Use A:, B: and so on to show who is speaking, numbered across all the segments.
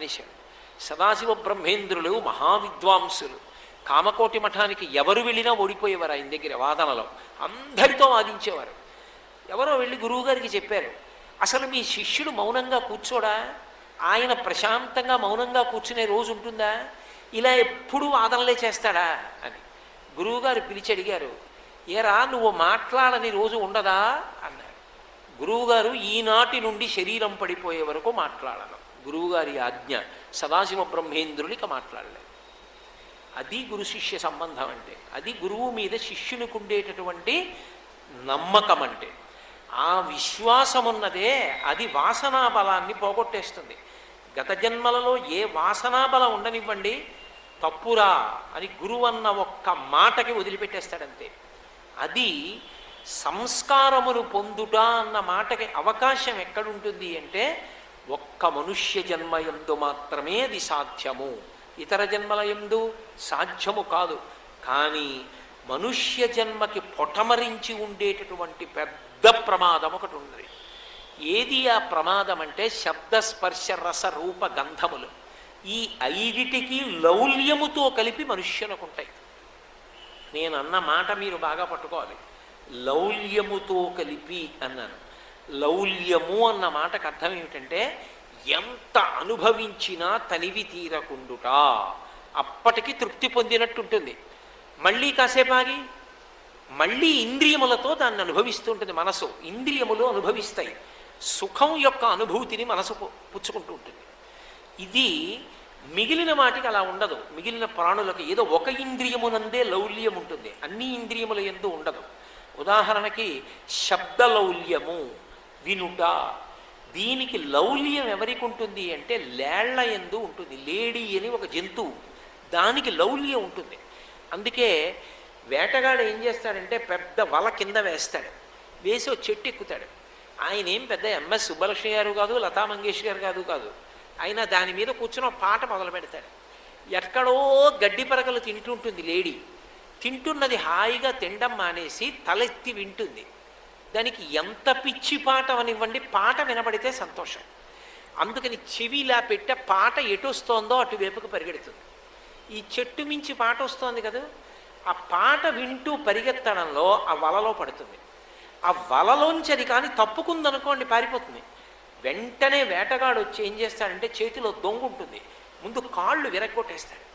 A: చేశాడు. సదాశివ బ్రహ్మేంద్రులు మహావిద్వాంసులు. కామకోటి మఠానికి ఎవరు వెళ్ళినా ఓడిపోయేవారు ఆయన దగ్గర వాదనలో. అందరితో వాదించేవారు. ఎవరో వెళ్ళి గురువుగారికి చెప్పారు, అసలు మీ శిష్యుడు మౌనంగా కూర్చోడా? ఆయన ప్రశాంతంగా మౌనంగా కూర్చునే రోజు ఉంటుందా? ఇలా ఎప్పుడూ వాదనలే చేస్తాడా అని. గురువుగారు పిలిచి అడిగారు, ఏరా నువ్వు మాట్లాడని రోజు ఉండదా అన్నారు. గురువుగారు ఈనాటి నుండి శరీరం పడిపోయే వరకు మాట్లాడను. గురువుగారి ఆజ్ఞ. సదాశివ బ్రహ్మేంద్రునికి మాట్లాడలేదు. అది గురు శిష్య సంబంధం అంటే. అది గురువు మీద శిష్యునికి ఉండేటటువంటి నమ్మకం అంటే. ఆ విశ్వాసం ఉన్నదే అది వాసనా బలాన్ని పోగొట్టేస్తుంది. గత జన్మలలో ఏ వాసనా బలం ఉండనివ్వండి, తప్పురా అని గురువు అన్న ఒక్క మాటకి వదిలిపెట్టేస్తాడంతే. అది సంస్కారమును పొందుట అన్న మాటకి అవకాశం ఎక్కడుంటుంది అంటే ఒక్క మనుష్య జన్మయందు మాత్రమే అది సాధ్యము. ఇతర జన్మల యందు సాధ్యము కాదు. కానీ మనుష్య జన్మకి పొటమరించి ఉండేటటువంటి పెద్ద ప్రమాదం ఒకటి ఉంది. ఏది ఆ ప్రమాదం అంటే శబ్దస్పర్శ రస రూప గంధములు. ఈ ఐదిటికి లౌల్యముతో కలిపి మనుష్యులకు ఉంటాయి. నేను అన్న మాట మీరు బాగా పట్టుకోవాలి. లౌల్యముతో కలిపి అన్నాను. లౌల్యము అన్న మాటకు అర్థం ఏమిటంటే ఎంత అనుభవించినా తనివి తీరకుండుట. అప్పటికి తృప్తి పొందినట్టుంటుంది. మళ్ళీ కాసేపు ఆగి మళ్ళీ ఇంద్రియములతో దాన్ని అనుభవిస్తూ ఉంటుంది. మనసు ఇంద్రియములు అనుభవిస్తాయి. సుఖం యొక్క అనుభూతిని మనసు పుచ్చుకుంటూ ఉంటుంది. ఇది మిగిలిన వాటికి అలా ఉండదు. మిగిలిన ప్రాణులకు ఏదో ఒక ఇంద్రియమునందే లౌల్యం ఉంటుంది, అన్ని ఇంద్రియముల యందు ఉండదు. ఉదాహరణకి శబ్దలౌల్యము, వినుట. దీనికి లౌల్యం ఎవరికి ఉంటుంది అంటే లేళ్ల యందు ఉంటుంది. లేడీ అని ఒక జంతువు, దానికి లౌల్యం ఉంటుంది. అందుకే వేటగాడు ఏం చేస్తాడంటే పెద్ద వల కింద వేస్తాడు, వేసి ఒక చెట్టు ఎక్కుతాడు. ఆయన ఏం పెద్ద ఎంఎస్ సుబ్బలక్ష్మి గారు కాదు, లతా మంగేష్కర్ గారు కాదు. ఆయన దాని మీద కూర్చుని ఒక పాట మొదలు పెడతాడు. ఎక్కడో గడ్డి పరకలు తింటుంటుంది లేడీ. తింటున్నది హాయిగా తినడం మానేసి తలెత్తి వింటుంది. దానికి ఎంత పిచ్చి పాట అనివ్వండి, పాట వినబడితే సంతోషం. అందుకని చెవిలా పెట్టే పాట ఎటు వస్తోందో అటువైపుకు పరిగెడుతుంది. ఈ చెట్టు మించి పాట వస్తోంది కదా, ఆ పాట వింటూ పరిగెత్తడంలో ఆ వలలో పడుతుంది. ఆ వలలోంచి అది కానీ తప్పుకుందనుకోండి పారిపోతుంది. వెంటనే వేటగాడు వచ్చి ఏం చేస్తాడంటే చేతిలో దొంగ ఉంటుంది, ముందు కాళ్ళు విరగ్గొట్టేస్తాడు.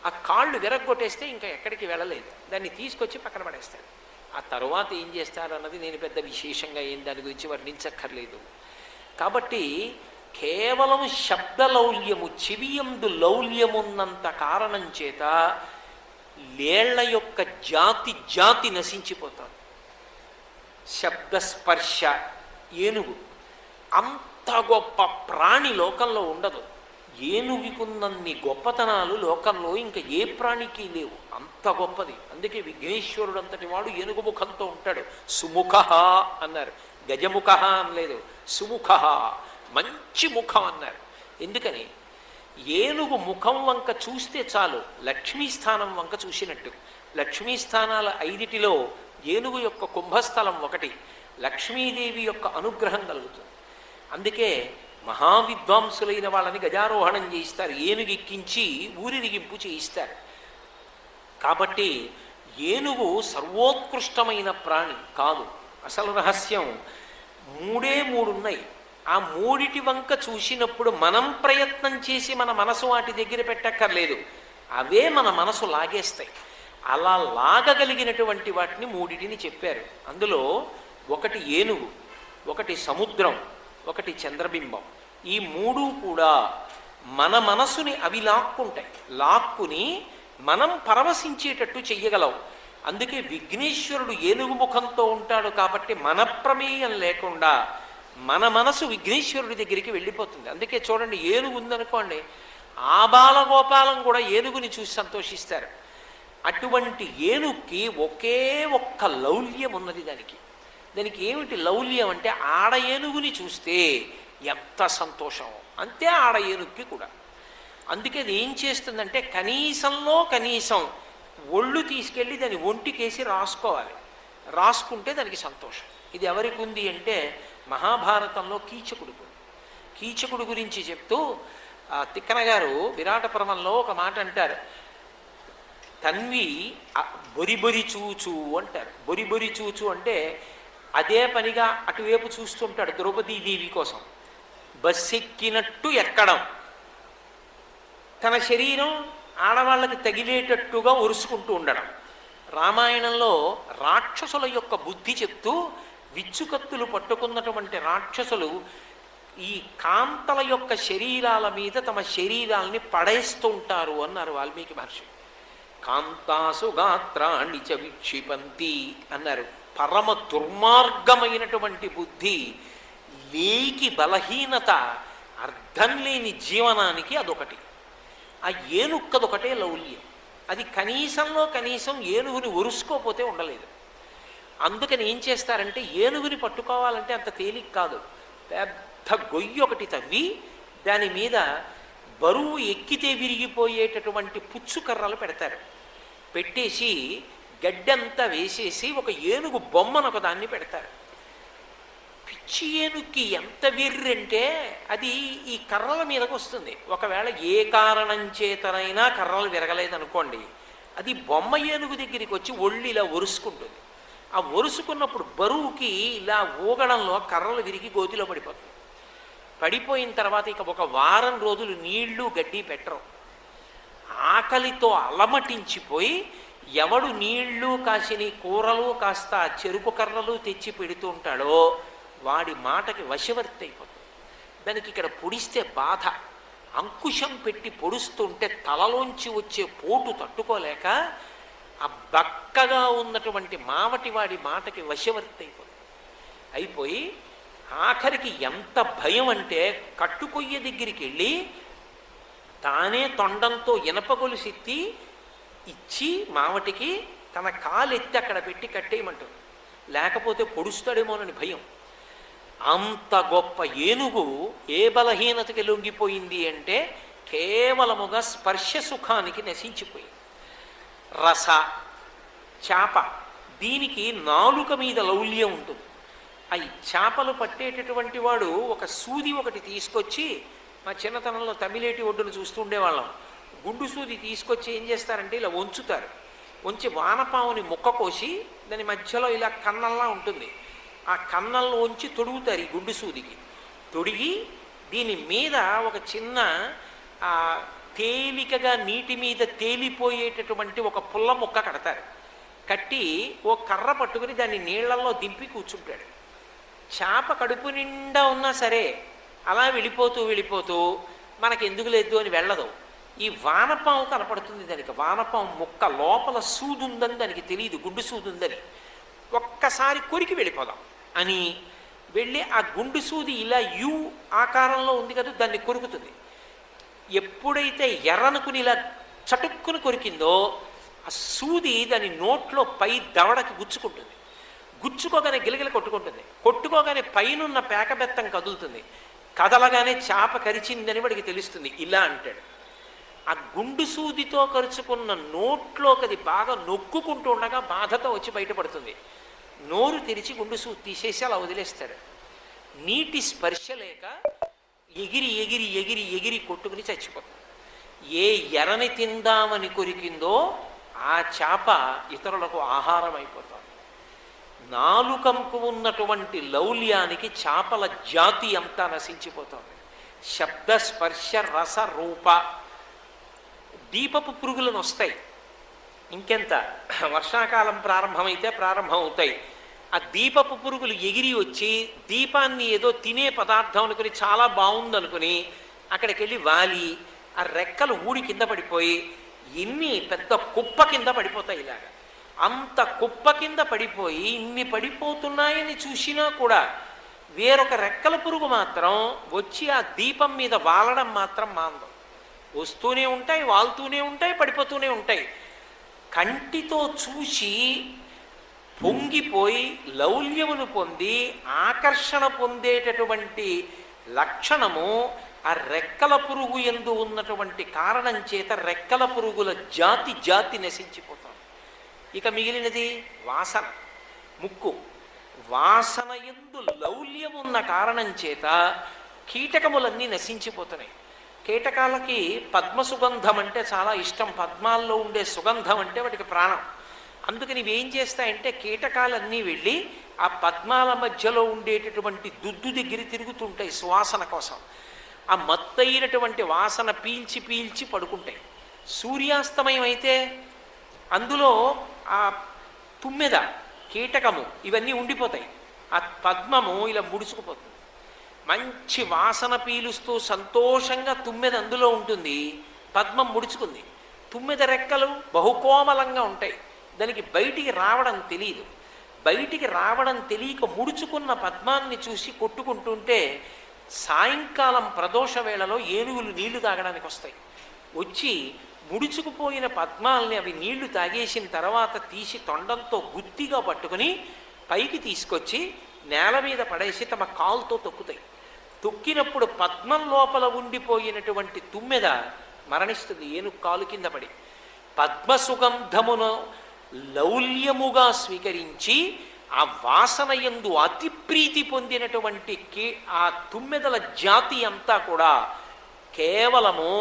A: ఆ కాళ్ళు విరగ్గొట్టేస్తే ఇంకా ఎక్కడికి వెళ్ళలేదు, దాన్ని తీసుకొచ్చి పక్కన పడేస్తాడు. ఆ తరువాత ఏం చేస్తారన్నది నేను పెద్ద విశేషంగా ఏం దాని గురించి వర్ణించక్కర్లేదు. కాబట్టి కేవలం శబ్దలౌల్యము, చెవియందు లౌల్యమున్నంత కారణం చేత లేళ్ల యొక్క జాతి నశించిపోతారు. శబ్దస్పర్శ, ఏనుగు అంత గొప్ప ప్రాణి లోకంలో ఉండదు. ఏనుగుకున్నన్ని గొప్పతనాలు లోకంలో ఇంకా ఏ ప్రాణికి లేవు, అంత గొప్పది. అందుకే విఘ్నేశ్వరుడు అంతటి వాడు ఏనుగు ముఖంతో ఉంటాడు. సుముఖ అన్నారు, గజముఖ అనలేదు, సుముఖ, మంచి ముఖం అన్నారు. ఎందుకని? ఏనుగు ముఖం వంక చూస్తే చాలు లక్ష్మీస్థానం వంక చూసినట్టు. లక్ష్మీస్థానాల 5టిలో ఏనుగు యొక్క కుంభస్థలం ఒకటి. లక్ష్మీదేవి యొక్క అనుగ్రహం కలుగుతుంది. అందుకే మహావిద్వాంసులైన వాళ్ళని గజారోహణం చేయిస్తారు, ఏనుగు ఎక్కించి ఊరిరిగింపు చేయిస్తారు. కాబట్టి ఏనుగు సర్వోత్కృష్టమైన ప్రాణి కాదు. అసలు రహస్యం 3 ఉన్నాయి. ఆ 3 వంక చూసినప్పుడు మనం ప్రయత్నం చేసి మన మనసు వాటి దగ్గర పెట్టక్కర్లేదు, అవే మన మనసు లాగేస్తాయి. అలా లాగగలిగినటువంటి వాటిని 3టిని చెప్పారు. అందులో ఒకటి ఏనుగు, ఒకటి సముద్రం, ఒకటి చంద్రబింబం. ఈ 3 కూడా మన మనసుని అవి లాక్కుంటాయి. లాక్కుని మనం పరవశించేటట్టు చెయ్యగలవు. అందుకే విఘ్నేశ్వరుడు ఏనుగు ముఖంతో ఉంటాడు కాబట్టి మన ప్రమేయం లేకుండా మన మనసు విఘ్నేశ్వరుడి దగ్గరికి వెళ్ళిపోతుంది. అందుకే చూడండి, ఏనుగు ఉందనుకోండి, ఆ బాలగోపాలం కూడా ఏనుగుని చూసి సంతోషిస్తారు. అటువంటి ఏనుగుకి ఒకే ఒక్క లౌల్యం ఉన్నది. దానికి ఏమిటి లౌల్యం అంటే ఆడ ఏనుగుని చూస్తే ఎంత సంతోషం, అంతే ఆడ ఏనుగుకి కూడా. అందుకే అది ఏం చేస్తుందంటే కనీసంలో కనీసం ఒళ్ళు తీసుకెళ్ళి దాని ఒంటికేసి రాసుకోవాలి. రాసుకుంటే దానికి సంతోషం. ఇది ఎవరికి ఉంది అంటే మహాభారతంలో కీచకుడు గురించి చెప్తూ తిక్కన గారు విరాట పర్వంలో ఒక మాట అంటారు, తన్వి బొరి బొరి చూచు అంటారు. బొరి బొరి చూచు అంటే అదే పనిగా అటువైపు చూస్తుంటాడు ద్రౌపదీదేవి కోసం. బస్సు ఎక్కినట్టు ఎక్కడం, తన శరీరం ఆడవాళ్ళకి తగిలేటట్టుగా ఒరుసుకుంటూ ఉండడం. రామాయణంలో రాక్షసుల యొక్క బుద్ధి చెప్తూ విచ్చుకత్తులు పట్టుకున్నటువంటి రాక్షసులు ఈ కాంతల యొక్క శరీరాల మీద తమ శరీరాల్ని పడేస్తూ ఉంటారు అన్నారు వాల్మీకి మహర్షి. కాంతాసు గాత్రాణి చ విక్షిపంతి అన్నారు. పరమ దుర్మార్గమైనటువంటి బుద్ధి, లేకి బలహీనత, అర్థం లేని జీవనానికి అదొకటి. ఆ ఏనుక్కదొకటే లౌల్యం. అది కనీసంలో కనీసం ఏనుగుని ఒరుసుకోపోతే ఉండలేదు. అందుకని ఏం చేస్తారంటే ఏనుగుని పట్టుకోవాలంటే అంత తేలిక కాదు. పెద్ద గొయ్యి ఒకటి తవ్వి దాని మీద బరువు ఎక్కితే విరిగిపోయేటటువంటి పుచ్చుకర్రలు పెడతారు. పెట్టేసి గడ్డంతా వేసేసి ఒక ఏనుగు బొమ్మను ఒక దాన్ని పెడతారు. పిచ్చి ఏనుగుకి ఎంత వెర్రంటే అది ఈ కర్రల మీదకు వస్తుంది. ఒకవేళ ఏ కారణం చేతనైనా కర్రలు విరగలేదనుకోండి, అది బొమ్మ ఏనుగు దగ్గరికి వచ్చి ఒళ్ళు ఇలా ఒరుసుకుంటుంది. ఆ ఒరుసుకున్నప్పుడు బరువుకి ఇలా ఊగడంలో కర్రలు విరిగి గోతిలో పడిపోతుంది. పడిపోయిన తర్వాత ఇక ఒక వారం రోజులు నీళ్లు గడ్డి పెట్టరు. ఆకలితో అలమటించిపోయి ఎవడు నీళ్లు కాసిని కూరలు కాస్త చెరుకు కర్రలు తెచ్చి పెడుతూ ఉంటాడో వాడి మాటకి వశవర్తి అయిపోతుంది. దానికి ఇక్కడ పొడిస్తే బాధ, అంకుశం పెట్టి పొడుస్తుంటే తలలోంచి వచ్చే పోటు తట్టుకోలేక ఆ బక్కగా ఉన్నటువంటి మావటి వాడి మాటకి వశవర్తి అయిపోయి ఆఖరికి ఎంత భయం అంటే కట్టుకొయ్య దగ్గరికి వెళ్ళి తానే తొండంతో ఇనప గొలుసెత్తి ఇచ్చి మావటికి తన కాలు ఎత్తి అక్కడ పెట్టి కట్టేయమంటుంది. లేకపోతే పొడుస్తాడేమోనని భయం. అంత గొప్ప ఏనుగు ఏ బలహీనతకి లొంగిపోయింది అంటే కేవలముగా స్పర్శ సుఖానికి నశించిపోయింది. రస చేప, దీనికి నాలుక మీద లౌల్యం ఉంటుంది. ఆ చేపలు పట్టేటటువంటి వాడు ఒక సూది ఒకటి తీసుకొచ్చి, మా చిన్నతనంలో తమిళేటి ఒడ్డును చూస్తూ ఉండేవాళ్ళం, గుండు సూది తీసుకొచ్చి ఏం చేస్తారంటే ఇలా వంచుతారు. వంచి వానపాముని ముక్క కోసి దాని మధ్యలో ఇలా కన్నల్లా ఉంటుంది, ఆ కన్నల్లో ఉంచి తొడుగుతారు ఈ గుండు సూదికి. తొడిగి దీని మీద ఒక చిన్న తేలికగా నీటి మీద తేలిపోయేటటువంటి ఒక పుల్ల ముక్క కడతారు. కట్టి ఓ కర్ర పట్టుకుని దాన్ని నీళ్లలో దింపి కూర్చుంటాడు. చేప కడుపు నిండా ఉన్నా సరే అలా వెళ్ళిపోతూ మనకెందుకు లేదు అని వెళ్ళదు. ఈ వానపాము కనపడుతుంది దానికి. వానపాము ముక్క లోపల సూది ఉందని దానికి తెలియదు, గుండు సూది ఉందని. ఒక్కసారి కొరికి వెళ్ళిపోదాం అని వెళ్ళి ఆ గుండు సూది ఇలా యు ఆకారంలో ఉంది కదా, దాన్ని కొరుకుతుంది. ఎప్పుడైతే ఎర్రనుకుని ఇలా చటుక్కుని కొరికిందో ఆ సూది దాని నోట్లో పై దవడకి గుచ్చుకుంటుంది. గుచ్చుకోగానే గిలగిల కొట్టుకోగానే పైనున్న పేకబెత్తం కదులుతుంది. కదలగానే చేప కరిచిందని వాడికి తెలుస్తుంది. ఇలా అంటాడు. ఆ గుండు సూదితో కరుచుకున్న నోట్లోకి అది బాగా నొక్కుకుంటూ ఉండగా బాధతో వచ్చి బయటపడుతుంది. నోరు తెరిచి గుండు సూది తీసేసి అలా వదిలేస్తాడు. నీటి స్పర్శ లేక ఎగిరి ఎగిరి ఎగిరి ఎగిరి కొట్టుకుని చచ్చిపోతుంది. ఏ ఎరని తిందామని కొరికిందో ఆ చేప ఇతరులకు ఆహారం అయిపోతుంది. నాలుకంకు ఉన్నటువంటి లౌల్యానికి చేపల జాతి అంతా నశించిపోతుంది. శబ్ద స్పర్శ రస రూప, దీపపు పురుగులను వస్తాయి. ఇంకెంత వర్షాకాలం ప్రారంభమైతే ప్రారంభం అవుతాయి. ఆ దీపపు పురుగులు ఎగిరి వచ్చి దీపాన్ని ఏదో తినే పదార్థం అనుకుని చాలా బాగుందనుకుని అక్కడికి వెళ్ళి వాలి ఆ రెక్కలు ఊడి కింద పడిపోయి ఇన్ని పెద్ద కుప్ప కింద పడిపోతాయి. ఇలాగా అంత కుప్ప కింద పడిపోయి ఇన్ని పడిపోతున్నాయని చూసినా కూడా వేరొక రెక్కల పురుగు మాత్రం వచ్చి ఆ దీపం మీద వాలడం మాత్రం మాందం. వస్తూనే ఉంటాయి, వాలుతూనే ఉంటాయి, పడిపోతూనే ఉంటాయి. కంటితో చూసి పొంగిపోయి లౌల్యమును పొంది ఆకర్షణ పొందేటటువంటి లక్షణము ఆ రెక్కల పురుగు యందు ఉన్నటువంటి కారణం చేత రెక్కల పురుగుల జాతి నశించిపోతుంది. ఇక మిగిలినది వాసన, ముక్కు. వాసన యందు లౌల్యమున్న కారణం చేత కీటకములన్నీ నశించిపోతున్నాయి. కీటకాలకి పద్మ సుగంధం అంటే చాలా ఇష్టం. పద్మాల్లో ఉండే సుగంధం అంటే వాటికి ప్రాణం. అందుకని ఇవేం చేస్తాయంటే కీటకాలన్నీ వెళ్ళి ఆ పద్మాల మధ్యలో ఉండేటటువంటి దుద్దు దగ్గర తిరుగుతుంటాయి సువాసన కోసం. ఆ మత్తైనటువంటి వాసన పీల్చి పీల్చి పడుకుంటాయి. సూర్యాస్తమయం అయితే అందులో ఆ తుమ్మెద, కీటకము ఇవన్నీ ఉండిపోతాయి. ఆ పద్మము ఇలా ముడుచుకుపోతుంది. మంచి వాసన పీలుస్తూ సంతోషంగా తుమ్మెద అందులో ఉంటుంది. పద్మం ముడుచుకుంది. తుమ్మెద రెక్కలు బహుకోమలంగా ఉంటాయి. దానికి బయటికి రావడం తెలియదు. బయటికి రావడం తెలియక ముడుచుకున్న పద్మాన్ని చూసి కొట్టుకుంటుంటే సాయంకాలం ప్రదోష వేళలో ఏనుగులు నీళ్లు తాగడానికి వస్తాయి. వచ్చి ముడుచుకుపోయిన పద్మాల్ని అవి నీళ్లు తాగేసిన తర్వాత తీసి తొండంతో గుత్తిగా పట్టుకుని పైకి తీసుకొచ్చి నేల మీద పడేసి తమ కాలుతో తొక్కుతాయి. తొక్కినప్పుడు పద్మం లోపల ఉండిపోయినటువంటి తుమ్మెద మరణిస్తుంది ఏనుగు కాలు కింద పడి. పద్మ సుగంధమును లౌల్యముగా స్వీకరించి ఆ వాసన యందు అతి ప్రీతి పొందినటువంటి ఆ తుమ్మెదల జాతి అంతా కూడా కేవలము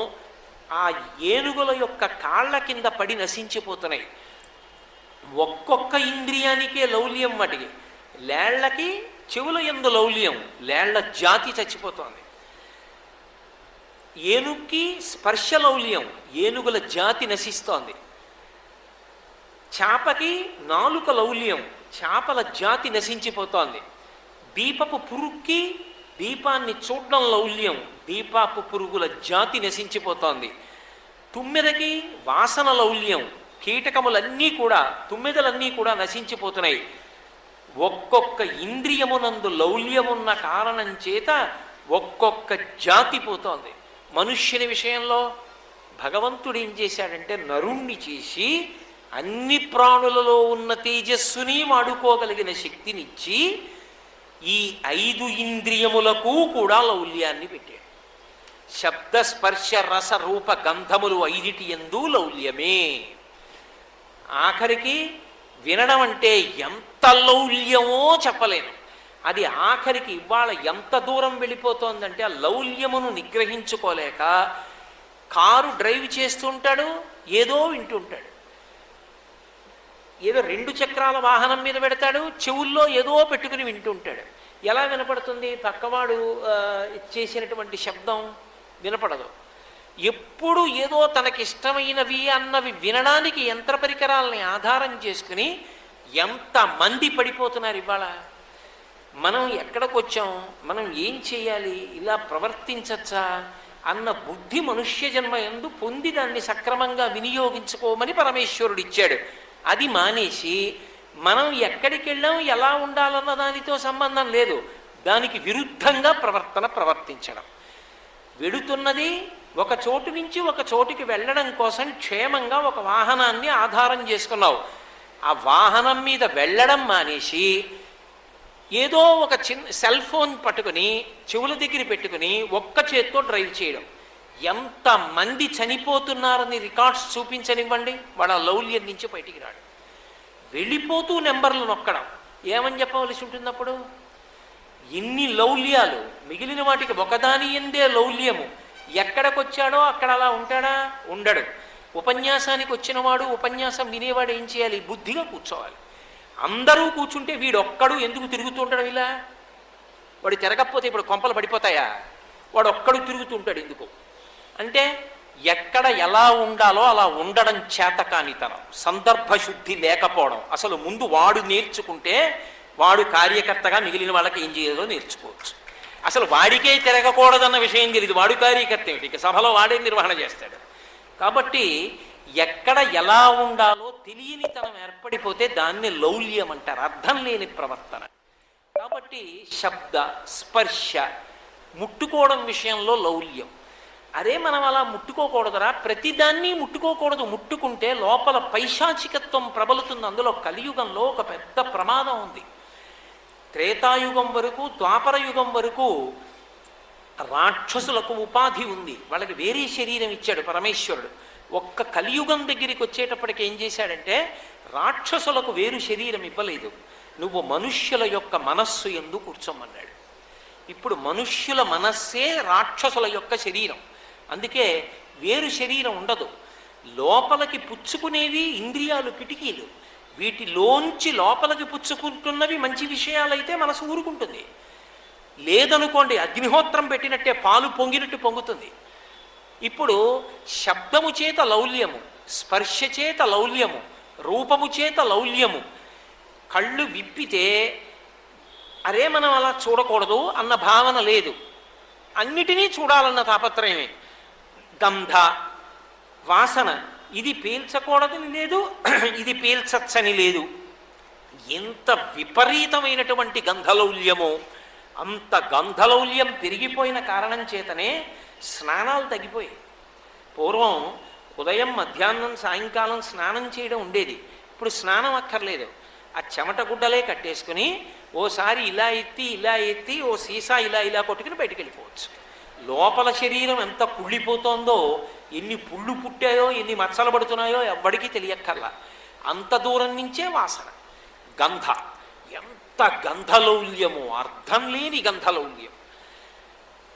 A: ఆ ఏనుగుల యొక్క కాళ్ళ కింద పడి నశించిపోతున్నాయి. ఒక్కొక్క ఇంద్రియానికే లౌల్యం. వాటికి లేళ్లకి చెవుల యందు లౌల్యం, లేళ్ల జాతి చచ్చిపోతోంది. ఏనుగుకి స్పర్శ లౌల్యం, ఏనుగుల జాతి నశిస్తోంది. చేపకి నాలుక లౌల్యం, చేపల జాతి నశించిపోతోంది. దీపపు పురుగుకి దీపాన్ని చూడడం లౌల్యం, దీపపు పురుగుల జాతి నశించిపోతోంది. తుమ్మెదకి వాసన లౌల్యం, కీటకములన్నీ కూడా తుమ్మెదలన్నీ కూడా నశించిపోతున్నాయి. ఒక్కొక్క ఇంద్రియమునందు లౌల్యమున్న కారణం చేత ఒక్కొక్క జాతి పోతోంది. మనుష్యుని విషయంలో భగవంతుడు ఏం చేశాడంటే నరుణ్ణి చేసి అన్ని ప్రాణులలో ఉన్న తేజస్సుని వాడుకోగలిగిన శక్తినిచ్చి ఈ 5 ఇంద్రియములకు కూడా లౌల్యాన్ని పెట్టాడు. శబ్ద స్పర్శ రస రూప గంధములు 5టి యందు లౌల్యమే. ఆఖరికి వినడం అంటే ఎంత లౌల్యమో చెప్పలేను. అది ఆఖరికి ఇవాళ ఎంత దూరం వెళ్ళిపోతోందంటే ఆ లౌల్యమును నిగ్రహించుకోలేక కారు డ్రైవ్ చేస్తుంటాడు, ఏదో వింటుంటాడు. ఏదో 2 చక్రాల వాహనం మీద పెడతాడు, చెవుల్లో ఏదో పెట్టుకుని వింటుంటాడు. ఎలా వినపడుతుంది? పక్కవాడు చేసినటువంటి శబ్దం వినపడదు. ఎప్పుడు ఏదో తనకిష్టమైనవి అన్నవి వినడానికి యంత్ర పరికరాలని ఆధారం చేసుకుని ఎంతమంది పడిపోతున్నారు ఇవాళ. మనం ఎక్కడికి వచ్చాం, మనం ఏం చేయాలి, ఇలా ప్రవర్తించచ్చా అన్న బుద్ధి మనుష్య జన్మ యందు పొంది దాన్ని సక్రమంగా వినియోగించుకోమని పరమేశ్వరుడు ఇచ్చాడు. అది మానేసి మనం ఎక్కడికి వెళ్ళాం, ఎలా ఉండాలన్న దానితో సంబంధం లేదు, దానికి విరుద్ధంగా ప్రవర్తించడం. వెడుతున్నది ఒక చోటు నుంచి ఒక చోటుకి వెళ్ళడం కోసం క్షేమంగా ఒక వాహనాన్ని ఆధారం చేసుకున్నావు. ఆ వాహనం మీద వెళ్ళడం మానేసి ఏదో ఒక చిన్న సెల్ ఫోన్ పట్టుకుని చెవుల దగ్గర పెట్టుకుని ఒక్క చేత్తో డ్రైవ్ చేయడం. ఎంతమంది చనిపోతున్నారని రికార్డ్స్ చూపించనివ్వండి, వాడు ఆ లౌల్యం నుంచి బయటికి రాడు. వెళ్ళిపోతూ నెంబర్లు నొక్కడం. ఏమని చెప్పవలసి ఉంటుంది అప్పుడు? ఇన్ని లౌల్యాలు, మిగిలిన వాటికి ఒకదాని ఎందే లౌల్యము. ఎక్కడికొచ్చాడో అక్కడ అలా ఉంటాడా? ఉండడు. ఉపన్యాసానికి వచ్చినవాడు, ఉపన్యాసం వినేవాడు ఏం చేయాలి? బుద్ధిగా కూర్చోవాలి. అందరూ కూర్చుంటే వీడొక్కడు ఎందుకు తిరుగుతుంటాడు ఇలా? వాడు తిరగకపోతే ఇప్పుడు కొంపలు పడిపోతాయా? వాడు ఒక్కడు తిరుగుతుంటాడు ఎందుకు అంటే ఎక్కడ ఎలా ఉండాలో అలా ఉండడం చేతకానితనం, సందర్భశుద్ధి లేకపోవడం. అసలు ముందు వాడు నేర్చుకుంటే వాడు కార్యకర్తగా మిగిలిన వాళ్ళకి ఏం చేయాలో నేర్చుకోవచ్చు. అసలు వాడికే తిరగకూడదన్న విషయం తెలియదు, వాడు కార్యకర్త ఏమిటి, ఇక సభలో వాడే నిర్వహణ చేస్తాడు. కాబట్టి ఎక్కడ ఎలా ఉండాలో తెలియనితనం ఏర్పడిపోతే దాన్ని లౌల్యం అంటారు, అర్థం లేని ప్రవర్తన. కాబట్టి శబ్ద స్పర్శ ముట్టుకోవడం విషయంలో లౌల్యం. అరే మనం అలా ముట్టుకోకూడదురా, ప్రతిదాన్ని ముట్టుకోకూడదు. ముట్టుకుంటే లోపల పైశాచికత్వం ప్రబలుతుంది. అందులో కలియుగంలో ఒక పెద్ద ప్రమాదం ఉంది. త్రేతాయుగం వరకు, ద్వాపర యుగం వరకు రాక్షసులకు ఉపాధి ఉంది, వాళ్ళకి వేరే శరీరం ఇచ్చాడు పరమేశ్వరుడు. ఒక్క కలియుగం దగ్గరికి వచ్చేటప్పటికి ఏం చేశాడంటే రాక్షసులకు వేరు శరీరం ఇవ్వలేదు, నువ్వు మనుష్యుల యొక్క మనస్సు యందు కూర్చోమన్నాడు. ఇప్పుడు మనుష్యుల మనస్సే రాక్షసుల యొక్క శరీరం. అందుకే వేరు శరీరం ఉండదు. లోపలికి పుచ్చుకునేవి ఇంద్రియాలు, కిటికీలు. వీటిలోంచి లోపలికి పుచ్చుకుంటున్నవి మంచి విషయాలైతే మనసు ఊరుకుంటుంది. లేదనుకోండి, అగ్నిహోత్రం పెట్టినట్టే పాలు పొంగినట్టు పొంగుతుంది. ఇప్పుడు శబ్దము చేత లౌల్యము, స్పర్శ చేత లౌల్యము, రూపము చేత లౌల్యము. కళ్ళు విప్పితే అరే మనం అలా చూడకూడదు అన్న భావన లేదు, అన్నిటినీ చూడాలన్న తాపత్రయమే. గంధ, వాసన, ఇది పీల్చకూడదని లేదు, ఇది పీల్చచ్చని లేదు. ఎంత విపరీతమైనటువంటి గంధలౌల్యమో అంత గంధలౌల్యం పెరిగిపోయిన కారణం చేతనే స్నానాలు తగ్గిపోయాయి. పూర్వం ఉదయం, మధ్యాహ్నం, సాయంకాలం స్నానం చేయడం ఉండేది. ఇప్పుడు స్నానం అక్కర్లేదు. ఆ చెమట గుడ్డలే కట్టేసుకుని ఓసారి ఇలా ఎత్తి ఓ సీసా ఇలా కొట్టుకుని బయటికి వెళ్ళిపోవచ్చు. లోపల శరీరం ఎంత కుళ్ళిపోతోందో, ఎన్ని పుళ్ళు పుట్టాయో, ఎన్ని మచ్చలు పడుతున్నాయో ఎవ్వడికి తెలియక్కర్లా. అంత దూరం నుంచే వాసన. గంధ, ఎంత గంధలౌల్యమో, అర్థం లేని గంధలౌల్యం.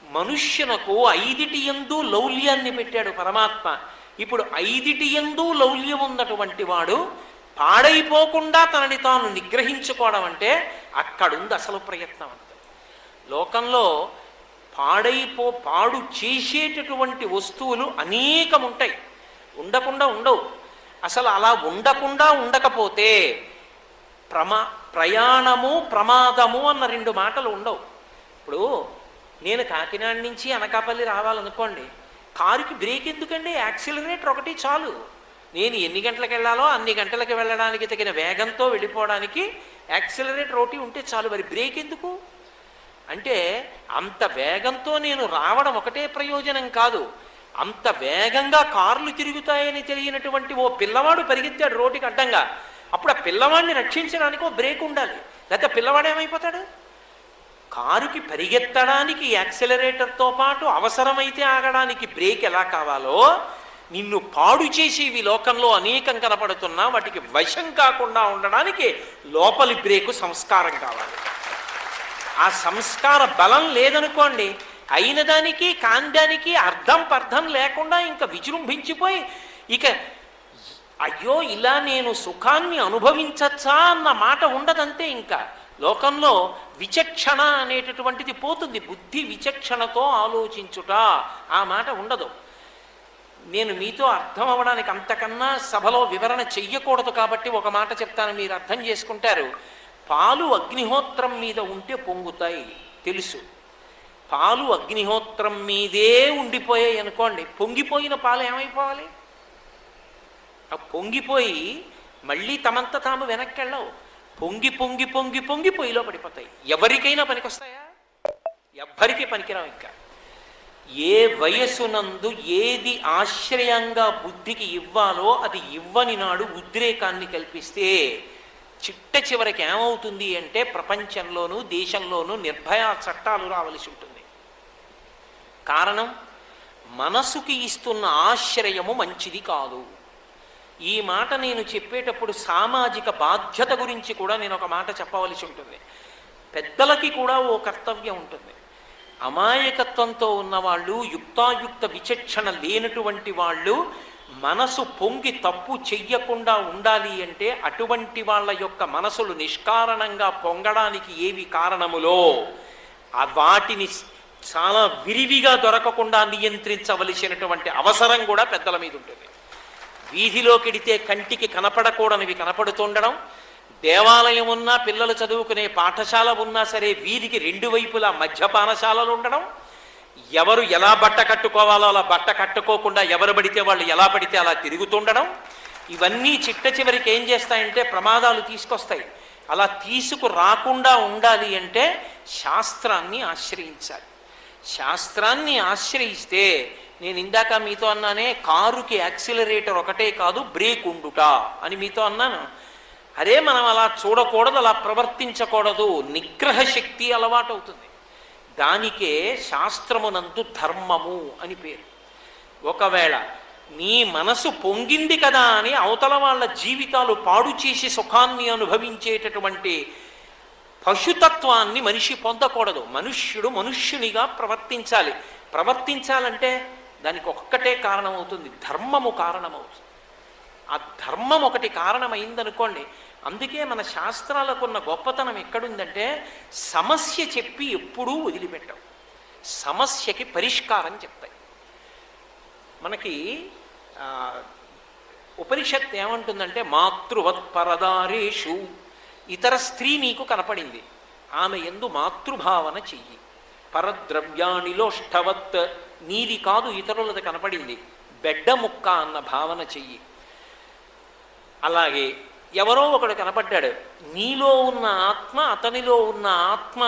A: మనుష్యునకు 5టి యందు లౌల్యాన్ని పెట్టాడు పరమాత్మ. ఇప్పుడు 5టి యందు లౌల్యం ఉన్నటువంటి వాడు పాడైపోకుండా తనని తాను నిగ్రహించుకోవడం అంటే అక్కడుంది అసలు ప్రయత్నం అంత. లోకంలో పాడు చేసేటటువంటి వస్తువులు అనేకం ఉంటాయి, ఉండకుండా ఉండవు. అసలు అలా ఉండకపోతే ప్రయాణము ప్రమాదము అన్న 2 మాటలు ఉండవు. ఇప్పుడు నేను కాకినాడ నుంచి అనకాపల్లి రావాలనుకోండి, కారుకి బ్రేక్ ఎందుకండి, యాక్సిలరేటర్ ఒకటి చాలు. నేను ఎన్ని గంటలకు వెళ్ళాలో అన్ని గంటలకు వెళ్ళడానికి తగిన వేగంతో వెళ్ళిపోవడానికి యాక్సిలరేటర్ ఒకటి ఉంటే చాలు. మరి బ్రేక్ ఎందుకు అంటే, అంత వేగంతో నేను రావడం ఒకటే ప్రయోజనం కాదు, అంత వేగంగా కార్లు తిరుగుతాయని తెలియనటువంటి ఓ పిల్లవాడు పరిగెత్తాడు రోడ్డుకి అడ్డంగా. అప్పుడు ఆ పిల్లవాడిని రక్షించడానికి ఓ బ్రేక్ ఉండాలి, లేకపోతే పిల్లవాడు ఏమైపోతాడు? కారుకి పరిగెత్తడానికి యాక్సిలరేటర్తో పాటు అవసరమైతే ఆగడానికి బ్రేక్ ఎలా కావాలో, నిన్ను పాడు చేసేవి లోకంలో అనేకం కనపడుతున్నా వాటికి వశం కాకుండా ఉండడానికి లోపలి బ్రేకు సంస్కారం కావాలి. ఆ సంస్కార బలం లేదనుకోండి, అయిన దానికి కాండానికి అర్థం పర్థం లేకుండా ఇంకా విజృంభించిపోయి ఇక అయ్యో ఇలా నేను సుఖాన్ని అనుభవించచ్చా అన్న మాట ఉండదంతే. ఇంకా లోకంలో విచక్షణ అనేటటువంటిది పోతుంది. బుద్ధి విచక్షణతో ఆలోచించుట ఆ మాట ఉండదు. నేను మీతో అర్థం అవ్వడానికి అంతకన్నా సభలో వివరణ చెయ్యకూడదు కాబట్టి ఒక మాట చెప్తాను, మీరు అర్థం చేసుకుంటారు. పాలు అగ్నిహోత్రం మీద ఉంటే పొంగుతాయి తెలుసు. పాలు అగ్నిహోత్రం మీదే ఉండిపోయాయి అనుకోండి, పొంగిపోయిన పాలు ఏమైపోవాలి? పొంగిపోయి మళ్ళీ తమంత తాము వెనక్కి వెళ్ళవు. పొంగి పొంగి పొంగి పొంగి పొయ్యిలో పడిపోతాయి. ఎవరికైనా పనికొస్తాయా? ఎవ్వరికీ పనికిరావు. ఇంకా ఏ వయసునందు ఏది ఆశ్రయంగా బుద్ధికి ఇవ్వాలో అది ఇవ్వని నాడు ఉద్రేకాన్ని కల్పిస్తే చిట్ట చివరికి ఏమవుతుంది అంటే, ప్రపంచంలోనూ దేశంలోనూ నిర్భయ చట్టాలు రావలసి ఉంటుంది. కారణం, మనసుకి ఇస్తున్న ఆశ్రయము మంచిది కాదు. ఈ మాట నేను చెప్పేటప్పుడు సామాజిక బాధ్యత గురించి కూడా నేను ఒక మాట చెప్పవలసి ఉంటుంది. పెద్దలకి కూడా ఓ కర్తవ్యం ఉంటుంది. అమాయకత్వంతో ఉన్నవాళ్ళు, యుక్తాయుక్త విచక్షణ లేనటువంటి వాళ్ళు మనసు పొంగి తప్పు చెయ్యకుండా ఉండాలి అంటే అటువంటి వాళ్ళ యొక్క మనసులు నిష్కారణంగా పొంగడానికి ఏవి కారణములో వాటిని చాలా విరివిగా దొరకకుండా నియంత్రించవలసినటువంటి అవసరం కూడా పెద్దల మీద ఉంటుంది. వీధిలోకెడితే కంటికి కనపడకూడనివి కనపడుతుండడం, దేవాలయం ఉన్నా, పిల్లలు చదువుకునే పాఠశాల ఉన్నా సరే వీధికి 2 వైపులా మద్యపానశాలలు ఉండడం, ఎవరు ఎలా బట్ట కట్టుకోవాలో అలా బట్ట కట్టుకోకుండా ఎవరు పడితే వాళ్ళు ఎలా పడితే అలా తిరుగుతుండడం, ఇవన్నీ చిట్ట చివరికి ఏం చేస్తాయంటే ప్రమాదాలు తీసుకొస్తాయి. అలా తీసుకురాకుండా ఉండాలి అంటే శాస్త్రాన్ని ఆశ్రయించాలి. శాస్త్రాన్ని ఆశ్రయిస్తే, నేను ఇందాక మీతో అన్నానే, కారుకి యాక్సిలరేటర్ ఒకటే కాదు బ్రేక్ ఉండుట అని మీతో అన్నాను. అరే మనం అలా చూడకూడదు, అలా ప్రవర్తించకూడదు, నిగ్రహ శక్తి అలవాటు అవుతుంది. దానికే శాస్త్రమునందు ధర్మము అని పేరు. ఒకవేళ నీ మనసు పొంగింది కదా అని అవతల వాళ్ళ జీవితాలు పాడు చేసి సుఖాన్ని అనుభవించేటటువంటి పశుతత్వాన్ని మనిషి పొందకూడదు. మనుష్యుడు మనుష్యునిగా ప్రవర్తించాలి. ప్రవర్తించాలంటే దానికి ఒక్కటే కారణమవుతుంది, ధర్మము కారణమవుతుంది. ఆ ధర్మం ఒకటి కారణమైందనుకోండి. అందుకే మన శాస్త్రాలకున్న గొప్పతనం ఎక్కడుందంటే సమస్య చెప్పి ఎప్పుడూ వదిలిపెట్టవు, సమస్యకి పరిష్కారం చెప్తాయి. మనకి ఉపనిషత్తు ఏమంటుందంటే మాతృవత్ పరదారేషు, ఇతర స్త్రీ నీకు కనపడింది, ఆమె యందు మాతృభావన చెయ్యి. పరద్రవ్యానిలోష్టవత్, నీది కాదు ఇతరులది కనపడింది, బెడ్డ ముక్క అన్న భావన చెయ్యి. అలాగే ఎవరో ఒకడు కనపడ్డాడు, నీలో ఉన్న ఆత్మ అతనిలో ఉన్న ఆత్మ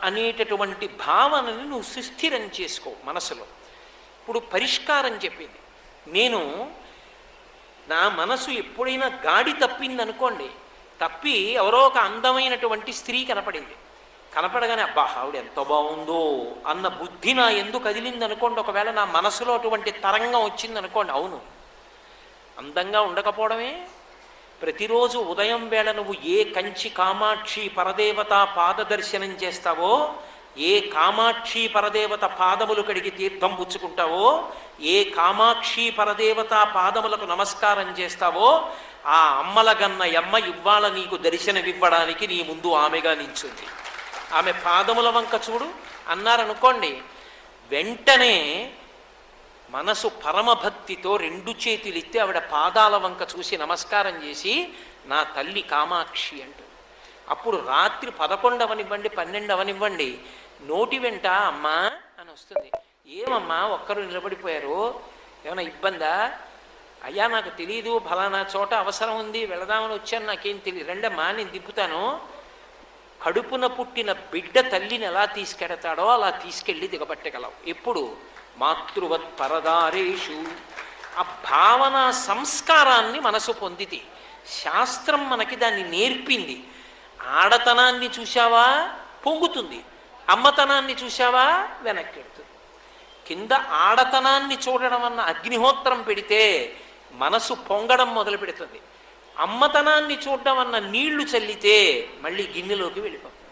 A: అనేటటువంటి భావనని నువ్వు సుస్థిరం చేసుకో మనసులో. ఇప్పుడు పరిష్కారం చెప్పింది. నేను నా మనసు ఎప్పుడైనా గాడి తప్పిందనుకోండి, తప్పి ఎవరో ఒక అందమైనటువంటి స్త్రీ కనపడింది, కనపడగానే అబ్బా ఆవిడ ఎంత బాగుందో అన్న బుద్ధి నా ఎందుకు కదిలింది అనుకోండి. ఒకవేళ నా మనసులో అటువంటి తరంగం వచ్చింది అనుకోండి, అవును అందంగా ఉండకపోవడమే. ప్రతిరోజు ఉదయం వేళ నువ్వు ఏ కంచి కామాక్షి పరదేవత పాద దర్శనం చేస్తావో, ఏ కామాక్షి పరదేవత పాదములు కడిగి తీర్థం పుచ్చుకుంటావో, ఏ కామాక్షి పరదేవత పాదములకు నమస్కారం చేస్తావో, ఆ అమ్మలగన్న యమ్మ ఇవ్వాల నీకు దర్శనమివ్వడానికి నీ ముందు ఆమెగా నిల్చుంది. ఆమె పాదముల వంక చూడు అన్నారనుకోండి, వెంటనే మనసు పరమభక్తితో రెండు చేతులెత్తి ఆవిడ పాదాల వంక చూసి నమస్కారం చేసి నా తల్లి కామాక్షి అంటూ, అప్పుడు రాత్రి 11 అవనివ్వండి 12 అవనివ్వండి, నోటి వెంట అమ్మా అని వస్తుంది. ఏమమ్మా ఒక్కరు నిలబడిపోయారు, ఏమైనా ఇబ్బందా? అయ్యా నాకు తెలియదు, ఫలానా చోట అవసరం ఉంది వెళదామని వచ్చాను, నాకేం తెలియదు, రెండమ్మా నేను దింపుతాను. కడుపున పుట్టిన బిడ్డ తల్లిని ఎలా తీసుకెడతాడో అలా తీసుకెళ్ళి దిగబట్టగలవు. ఎప్పుడు? మాతృవత్ పరదారేషు. ఆ భావన సంస్కారాన్ని మనసు పొందితే శాస్త్రం మనకి దాన్ని నేర్పింది. ఆడతనాన్ని చూశావా పొంగుతుంది, అమ్మతనాన్ని చూశావా వెనక్కెడుతుంది. కింద ఆడతనాన్ని చూడడం అన్న అగ్నిహోత్రం పెడితే మనసు పొంగడం మొదలు పెడుతుంది, అమ్మతనాన్ని చూడడం అన్న నీళ్లు చల్లితే మళ్ళీ గిన్నెలోకి వెళ్ళిపోతుంది.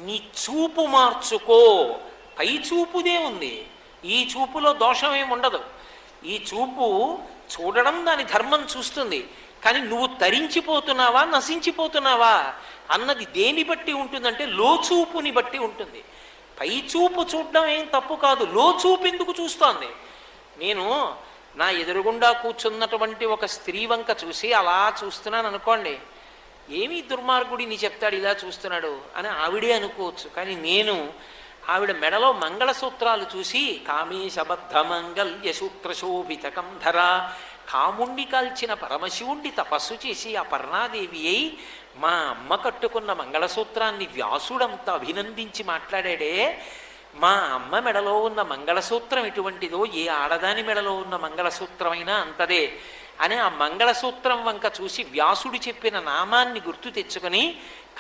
A: నీ చూపు మార్చుకో, పై చూపుదే ఉంది, ఈ చూపులో దోషం ఏమి ఉండదు. ఈ చూపు చూడడం దాని ధర్మం చూస్తుంది, కానీ నువ్వు తరించిపోతున్నావా నశించిపోతున్నావా అన్నది దేని బట్టి ఉంటుందంటే లోచూపుని బట్టి ఉంటుంది. పై చూపు చూడడం ఏం తప్పు కాదు, లోచూపు ఎందుకు చూస్తోంది? నేను నా ఎదురుగుండా కూర్చున్నటువంటి ఒక స్త్రీ వంక చూసి అలా చూస్తున్నాను అనుకోండి, ఏమీ దుర్మార్గుడిని చెప్తాడు ఇలా చూస్తున్నాడు అని ఆవిడే అనుకోవచ్చు. కానీ నేను ఆవిడ మెడలో మంగళసూత్రాలు చూసి కామేశబద్ధ మంగళ్య సూత్రశోభితకం ధర, కాముండి కాల్చిన పరమశివుండి తపస్సు చేసి ఆ పర్ణాదేవి అయి మా అమ్మ కట్టుకున్న మంగళసూత్రాన్ని వ్యాసుడంతా అభినందించి మాట్లాడాడే, మా అమ్మ మెడలో ఉన్న మంగళసూత్రం ఎటువంటిదో ఏ ఆడదాని మెడలో ఉన్న మంగళసూత్రమైనా అంతదే అని ఆ మంగళసూత్రం వంక చూసి వ్యాసుడు చెప్పిన నామాన్ని గుర్తు తెచ్చుకొని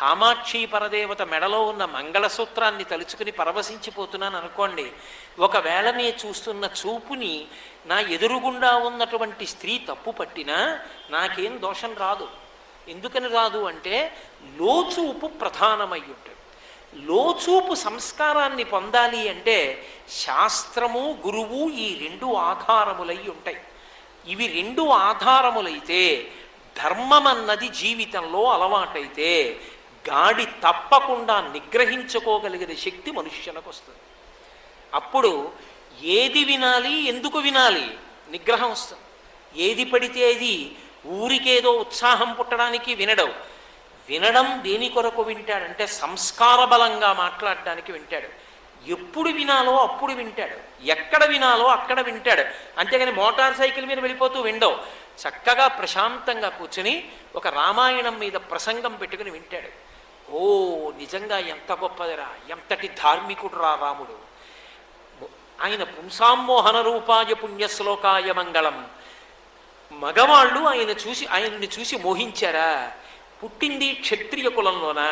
A: కామాక్షి పరదేవత మెడలో ఉన్న మంగళసూత్రాన్ని తలుచుకుని పరవశించిపోతున్నాను అనుకోండి. ఒకవేళ నేను చూస్తున్న చూపుని నా ఎదురుగుండా ఉన్నటువంటి స్త్రీ తప్పు పట్టినా నాకేం దోషం రాదు. ఎందుకని రాదు అంటే లోచూపు ప్రధానమై ఉంటుంది. లోచూపు సంస్కారాన్ని పొందాలి అంటే శాస్త్రము గురువు ఈ రెండు ఆధారములై ఉంటాయి. ఇవి రెండు ఆధారములైతే ధర్మం అన్నది జీవితంలో అలవాటైతే గాడి తప్పకుండా నిగ్రహించుకోగలిగిన శక్తి మనుష్యులకు వస్తుంది. అప్పుడు ఏది వినాలి ఎందుకు వినాలి నిగ్రహం వస్తుంది. ఏది పడితే అది ఊరికేదో ఉత్సాహం పుట్టడానికి వినడం. వినడం దేని కొరకు వింటాడంటే సంస్కార బలంగా మాట్లాడడానికి వింటాడు. ఎప్పుడు వినాలో అప్పుడు వింటాడు, ఎక్కడ వినాలో అక్కడ వింటాడు. అంతేగాని మోటార్ సైకిల్ మీద వెళ్ళిపోతూ విండవు. చక్కగా ప్రశాంతంగా కూర్చుని ఒక రామాయణం మీద ప్రసంగం పెట్టుకుని వింటాడు. ఓ నిజంగా ఎంత గొప్పదిరా, ఎంతటి ధార్మికుడురా రాముడు, ఆయన పుంసామోహన రూపాయ పుణ్యశ్లోకాయ మంగళం. మగవాళ్ళు ఆయన్ని చూసి మోహించారా? పుట్టింది క్షత్రియ కులంలోన,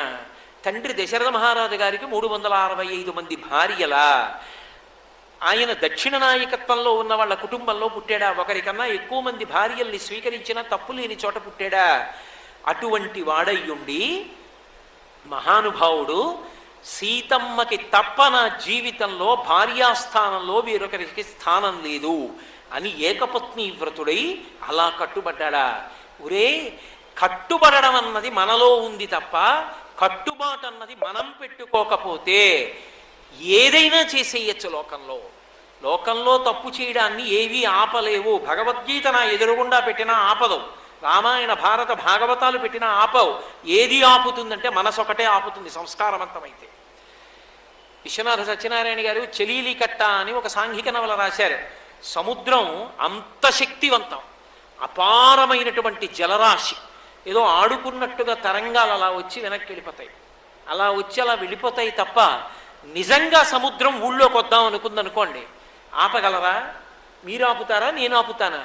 A: తండ్రి దశరథ మహారాజు గారికి 365 మంది భార్యలా, ఆయన దక్షిణ నాయకత్వంలో ఉన్న వాళ్ళ కుటుంబంలో పుట్టాడా? ఒకరికన్నా ఎక్కువ మంది భార్యల్ని స్వీకరించిన తప్పు లేని చోట పుట్టాడా? అటువంటి వాడయ్యుండి మహానుభావుడు సీతమ్మకి తప్ప నా జీవితంలో భార్యాస్థానంలో వేరొకరికి స్థానం లేదు అని ఏకపత్ని వ్రతుడై అలా కట్టుబడ్డా. ఒరే, కట్టుబడడం అన్నది మనలో ఉంది తప్ప కట్టుబాటు అన్నది మనం పెట్టుకోకపోతే ఏదైనా చేసేయచ్చు. లోకంలో తప్పు చేయడాన్ని ఏవీ ఆపలేవు. భగవద్గీత నా ఎదురుగుండా పెట్టినా ఆపదు, రామాయణ భారత భాగవతాలు పెట్టినా ఆపవు. ఏది ఆపుతుందంటే మనసు ఒకటే ఆపుతుంది, సంస్కారవంతమైతే. విశ్వనాథ సత్యనారాయణ గారు చెలీలి కట్ట అని ఒక సాంఘిక నవల రాశారు. సముద్రం అంత శక్తివంతం, అపారమైనటువంటి జలరాశి. ఏదో ఆడుకున్నట్టుగా తరంగాలు అలా వచ్చి వెనక్కి వెళ్ళిపోతాయి, అలా వచ్చి అలా వెళ్ళిపోతాయి తప్ప నిజంగా సముద్రం ఊళ్ళోకి వద్దాం అనుకుందనుకోండి, ఆపగలరా? మీరు ఆపుతారా? నేను ఆపుతానా?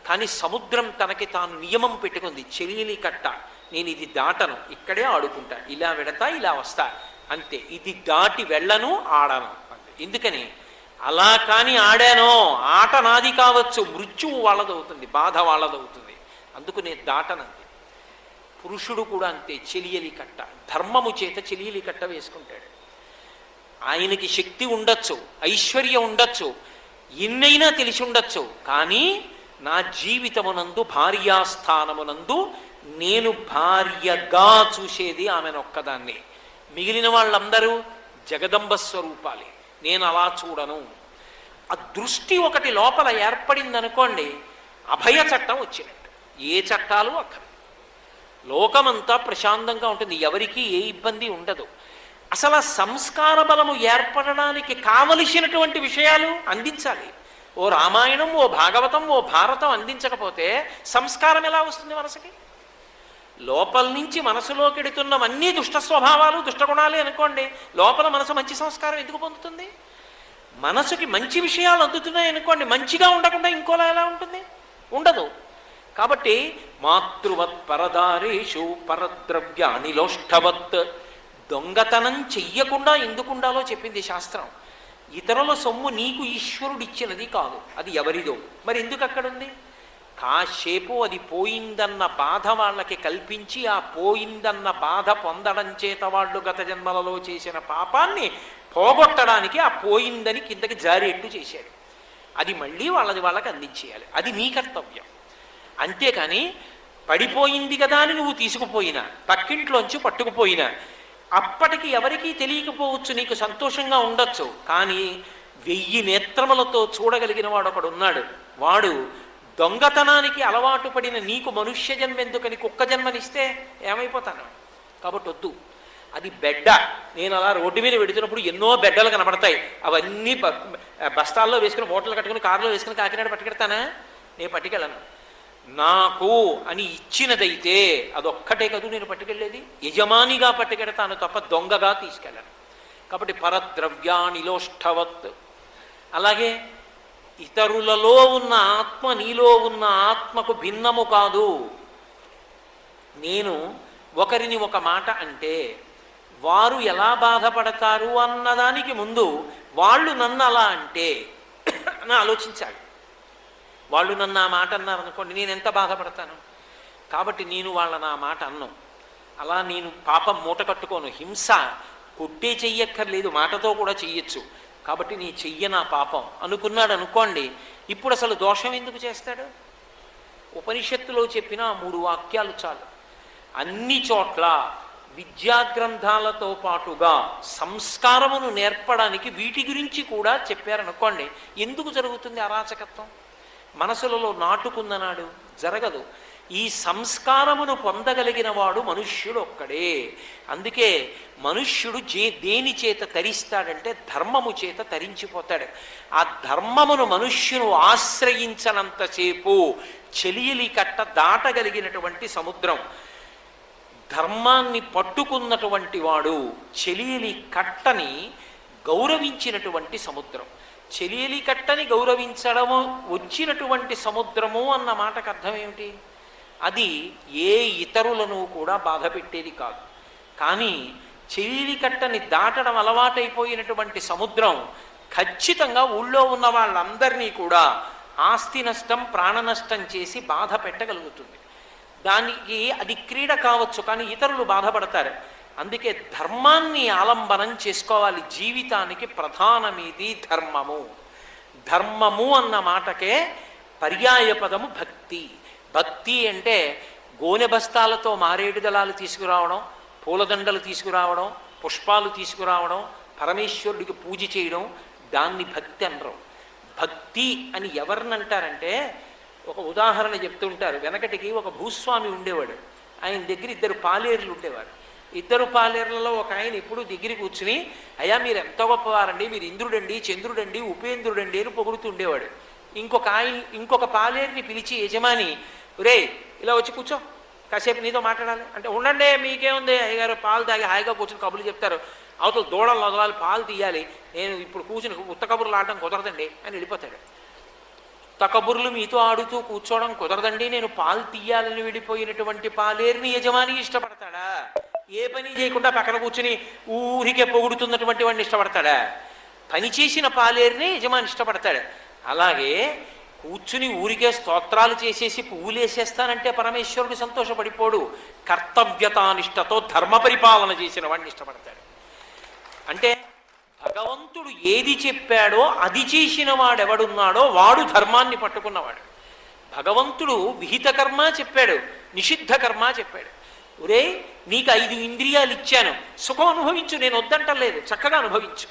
A: కానీ సముద్రం తనకి తాను నియమం పెట్టుకుంది. చెలీలి కట్ట, నేను ఇది దాటను, ఇక్కడే ఆడుకుంటా, ఇలా వెడతా ఇలా వస్తా, అంతే. ఇది దాటి వెళ్ళను, ఆడను. ఎందుకని? అలా కానీ ఆడానో ఆట నాది కావచ్చు, మృత్యువు వాళ్ళదవుతుంది, బాధ వాళ్ళదవుతుంది. అందుకు నేను దాటనంది. పురుషుడు కూడా అంతే, చెలియలి కట్ట, ధర్మము చేత చెలియలి కట్ట వేసుకుంటాడు. ఆయనకి శక్తి ఉండొచ్చు, ఐశ్వర్యం ఉండొచ్చు, ఎన్నైనా తెలిసి ఉండొచ్చు, కానీ నా జీవితమునందు భార్యాస్థానమునందు నేను భార్యగా చూసేది ఆమెనొక్కదాన్ని. మిగిలిన వాళ్ళందరూ జగదంబ స్వరూపాలే, నేను అలా చూడను. ఆ దృష్టి ఒకటి లోపల ఏర్పడిందనుకోండి, అభయ చట్టం వచ్చినట్టు. ఏ చట్టాలు అక్కర్లేదు, లోకమంతా ప్రశాంతంగా ఉంటుంది, ఎవరికీ ఏ ఇబ్బంది ఉండదు. అసలు ఆ సంస్కార బలము ఏర్పడడానికి కావలసినటువంటి విషయాలు అందించాలి. ఓ రామాయణం, ఓ భాగవతం, ఓ భారతం అందించకపోతే సంస్కారం ఎలా వస్తుంది మనసుకి? లోపల నుంచి మనసులోకి ఎడుతున్నవన్నీ దుష్ట స్వభావాలు, దుష్టగుణాలే అనుకోండి, లోపల మనసు మంచి సంస్కారం ఎందుకు పొందుతుంది? మనసుకి మంచి విషయాలు అందుతున్నాయి అనుకోండి, మంచిగా ఉండకుండా ఇంకోలా ఎలా ఉంటుంది? ఉండదు. కాబట్టి మాతృవత్ పరదారేషు పరద్రవ్యానిలోష్టవత్, దొంగతనం చెయ్యకుండా ఎందుకుండాలో చెప్పింది శాస్త్రం. ఇతరుల సొమ్ము నీకు ఈశ్వరుడిచ్చినది కాదు, అది ఎవరిదో. మరి ఎందుకు అక్కడుంది? కాసేపు అది పోయిందన్న బాధ వాళ్ళకి కల్పించి, ఆ పోయిందన్న బాధ పొందడం చేత వాళ్ళు గత జన్మలలో చేసిన పాపాన్ని పోగొట్టడానికి ఆ పోయిందని కిందకి జారేట్టు చేశాడు. అది మళ్ళీ వాళ్ళకి అందించేయాలి, అది నీ కర్తవ్యం. అంతేకాని పడిపోయింది కదా అని నువ్వు తీసుకుపోయినా, పక్కింట్లోంచి పట్టుకుపోయినా, అప్పటికి ఎవరికీ తెలియకపోవచ్చు, నీకు సంతోషంగా ఉండొచ్చు. కానీ 1000 నేత్రములతో చూడగలిగిన వాడు ఒకడు ఉన్నాడు. వాడు దొంగతనానికి అలవాటు పడిన నీకు మనుష్య జన్మ ఎందుకని కుక్క జన్మనిస్తే ఏమైపోతాను? కాబట్టి వద్దు. అది బెడ్డ. నేను అలా రోడ్డు మీద పెడుతున్నప్పుడు ఎన్నో బెడ్డలు కనబడతాయి, అవన్నీ బస్తాల్లో వేసుకుని, మూటలు కట్టుకుని, కారులో వేసుకుని కాకినాడ పట్టుకెడతానా? నేను పట్టుకెళ్ళను. నాకు అని ఇచ్చినదైతే అదొక్కటే కదూ నేను పట్టుకెళ్ళేది, యజమానిగా పట్టుకెడతాను తప్ప దొంగగా తీసుకెళ్ళను. కాబట్టి పరద్రవ్యానిలోష్టవత్. అలాగే ఇతరులలో ఉన్న ఆత్మ నీలో ఉన్న ఆత్మకు భిన్నము కాదు. నేను ఒకరిని ఒక మాట అంటే వారు ఎలా బాధపడతారు అన్నదానికి ముందు వాళ్ళు నన్ను అలా అంటే అని ఆలోచించాలి. వాళ్ళు నన్ను ఆ మాట అన్నారనుకోండి, నేను ఎంత బాధపడతాను. కాబట్టి నేను వాళ్ళని ఆ మాట అన్ను. అలా నేను పాపం మూట కట్టుకోను. హింస కొట్టే చెయ్యక్కర్లేదు, మాటతో కూడా చెయ్యొచ్చు. కాబట్టి నీ చెయ్య నా పాపం అనుకున్నాడు అనుకోండి, ఇప్పుడు అసలు దోషం ఎందుకు చేస్తాడు? ఉపనిషత్తులో చెప్పిన 3 వాక్యాలు చాలు. అన్ని చోట్ల విద్యాగ్రంథాలతో పాటుగా సంస్కారమును నేర్పడానికి వీటి గురించి కూడా చెప్పారనుకోండి. ఎందుకు జరుగుతుంది అరాచకత్వం? మనసులలో నాటుకుందనాడు జరగదు. ఈ సంస్కారమును పొందగలిగిన వాడు మనుష్యుడు ఒక్కడే. అందుకే మనుష్యుడు దేని చేత తరిస్తాడంటే ధర్మము చేత తరించిపోతాడు. ఆ ధర్మమును మనుష్యును ఆశ్రయించనంతసేపు చెలియలి కట్ట దాటగలిగినటువంటి సముద్రం, ధర్మాన్ని పట్టుకున్నటువంటి వాడు చెలియలి కట్టని గౌరవించినటువంటి సముద్రం. చెలియలి కట్టని గౌరవించడము వచ్చినటువంటి సముద్రము అన్న మాటకు అర్థం ఏమిటి? అది ఏ ఇతరులను కూడా బాధ పెట్టేది కాదు. కానీ చెలియలి కట్టని దాటడం అలవాటైపోయినటువంటి సముద్రం ఖచ్చితంగా ఊళ్ళో ఉన్న వాళ్ళందరినీ కూడా ఆస్తి నష్టం, ప్రాణ నష్టం చేసి బాధ పెట్టగలుగుతుంది. దానికి అది క్రీడ కావచ్చు, కానీ ఇతరులు బాధపడతారు. అందుకే ధర్మాన్ని ఆలంబనం చేసుకోవాలి. జీవితానికి ప్రధానమేది ధర్మము. ధర్మము అన్న మాటకే పర్యాయ పదము భక్తి. భక్తి అంటే గోనె బస్తాలతో మారేడు దళాలు తీసుకురావడం, పూలదండలు తీసుకురావడం, పుష్పాలు తీసుకురావడం, పరమేశ్వరుడికి పూజ చేయడం, దాన్ని భక్తి అనరు. భక్తి అని ఎవరినంటారంటే, ఒక ఉదాహరణ చెప్తుంటారు. వెనకటికి ఒక భూస్వామి ఉండేవాడు. ఆయన దగ్గర 2 పాలేరులు ఉండేవారు. 2 పాలేర్లలో ఒక ఆయన ఎప్పుడు దగ్గర కూర్చుని, అయ్యా మీరు ఎంత గొప్పవారండి, మీరు ఇంద్రుడండి, చంద్రుడండి, ఉపేంద్రుడండి అని పొగుడుతుండేవాడు. ఇంకొక పాలేరుని పిలిచి, యజమాని రే ఇలా వచ్చి కూర్చో, కాసేపు నీతో మాట్లాడాలి అంటే, ఉండండి మీకేముంది అయ్యగారు, పాలు తాగి హాయిగా కూర్చుని కబుర్లు చెప్తారు, అవతల దూడలు వదలాలి, పాలు తీయాలి, నేను ఇప్పుడు కూర్చుని ఉత్త కబుర్లు ఆడటం కుదరదండి అని వెళ్ళిపోతాడు. ఉత్త కబుర్లు మీతో ఆడుతూ కూర్చోవడం కుదరదండి, నేను పాలు తీయాలని విడిపోయినటువంటి పాలేరుని యజమాని ఇష్టపడతాడా? ఏ పని చేయకుండా పక్కన కూర్చుని ఊరికే పొగుడుతున్నటువంటి వాడిని ఇష్టపడతాడా? పని చేసిన పాలేరుని యజమాని ఇష్టపడతాడు. అలాగే కూర్చుని ఊరికే స్తోత్రాలు చేసేసి పువ్వులు వేసేస్తానంటే పరమేశ్వరుడు సంతోషపడిపోడు. కర్తవ్యతానిష్టతో ధర్మ పరిపాలన చేసిన వాడిని ఇష్టపడతాడు. అంటే భగవంతుడు ఏది చెప్పాడో అది చేసిన వాడెవడున్నాడో వాడు ధర్మాన్ని పట్టుకున్నవాడు. భగవంతుడు విహిత కర్మ చెప్పాడు, నిషిద్ధ కర్మ చెప్పాడు. ఒరే నీకు 5 ఇంద్రియాలు ఇచ్చాను, సుఖం అనుభవించు, నేను వద్దంటలేదు, చక్కగా అనుభవించు.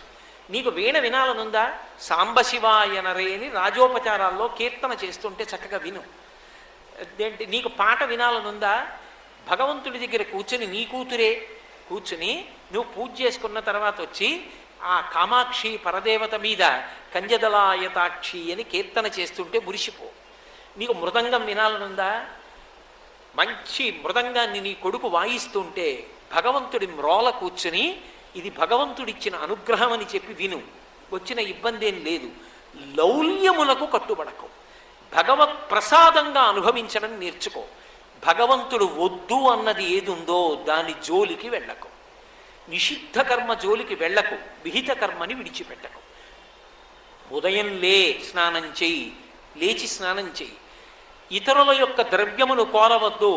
A: నీకు వీణ వినాలనుందా, సాంబశివాయనరే అని రాజోపచారాల్లో కీర్తన చేస్తుంటే చక్కగా విను. ఏంటి నీకు పాట వినాలనుందా, భగవంతుడి దగ్గర కూర్చుని నీ కూతురే కూర్చుని నువ్వు పూజ చేసుకున్న తర్వాత వచ్చి ఆ కామాక్షి పరదేవత మీద కంజదలాయతాక్షి అని కీర్తన చేస్తుంటే మురిసిపో. నీకు మృదంగం వినాలనుందా, మంచి మృదంగాన్ని నీ కొడుకు వాయిస్తుంటే భగవంతుడి మ్రోల కూర్చుని ఇది భగవంతుడిచ్చిన అనుగ్రహం అని చెప్పి విను, వచ్చిన ఇబ్బంది ఏం లేదు. లౌల్యములకు కట్టుబడకు, భగవత్ ప్రసాదంగా అనుభవించడం నేర్చుకో. భగవంతుడు వద్దు అన్నది ఏది ఉందో దాని జోలికి వెళ్ళకు, నిషిద్ధ కర్మ జోలికి వెళ్ళకు, విహిత కర్మని విడిచిపెట్టకు. ఉదయం స్నానం చెయ్యి, లేచి స్నానం చెయ్యి. ఇతరుల యొక్క ద్రవ్యమును కోరవద్దు.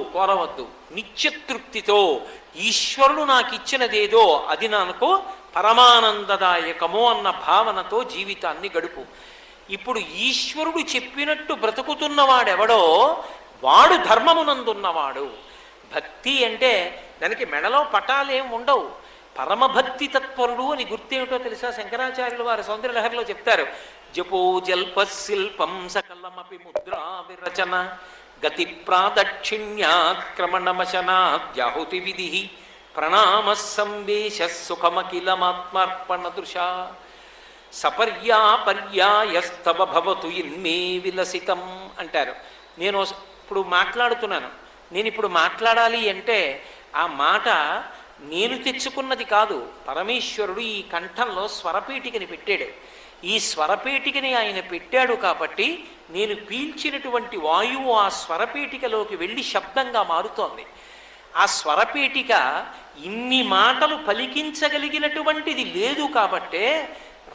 A: నిత్యతృప్తితో ఈశ్వరుడు నాకు ఇచ్చినదేదో అది నాకు పరమానందదాయకము అన్న భావనతో జీవితాన్ని గడుపు. ఇప్పుడు ఈశ్వరుడు చెప్పినట్టు బ్రతుకుతున్నవాడెవడో వాడు ధర్మమునందున్నవాడు. భక్తి అంటే దానికి మెడలో పటాలేం ఉండవు. పరమభక్తి తత్పరుడు అని గుర్తేమిటో తెలుసా? శంకరాచార్యులు వారి సౌందర్యలహరిలో చెప్తారు. జపో జల్ప శిల్పం సకలమపి ముద్రా విరచన గతి ప్రాదక్షిణ్యాక్రమణమశనాద్యాహుతి విధి ప్రణామ సంవేశ సుఖమఖిలమాత్మార్పణ దృశా సపర్యాపర్యాయస్తవ భవతు ఇన్మే విలసితం అంటారు. నేను ఇప్పుడు మాట్లాడుతున్నాను, నేను ఇప్పుడు మాట్లాడాలి అంటే ఆ మాట నేను తెచ్చుకున్నది కాదు. పరమేశ్వరుడు ఈ కంఠంలో స్వరపేటికని పెట్టాడు. ఈ స్వరపేటికని ఆయన పెట్టాడు కాబట్టి నేను పీల్చినటువంటి వాయువు ఆ స్వరపేటికలోకి వెళ్ళి శబ్దంగా మారుతోంది. ఆ స్వరపేటిక ఇన్ని మాటలు పలికించగలిగినటువంటిది లేదు కాబట్టే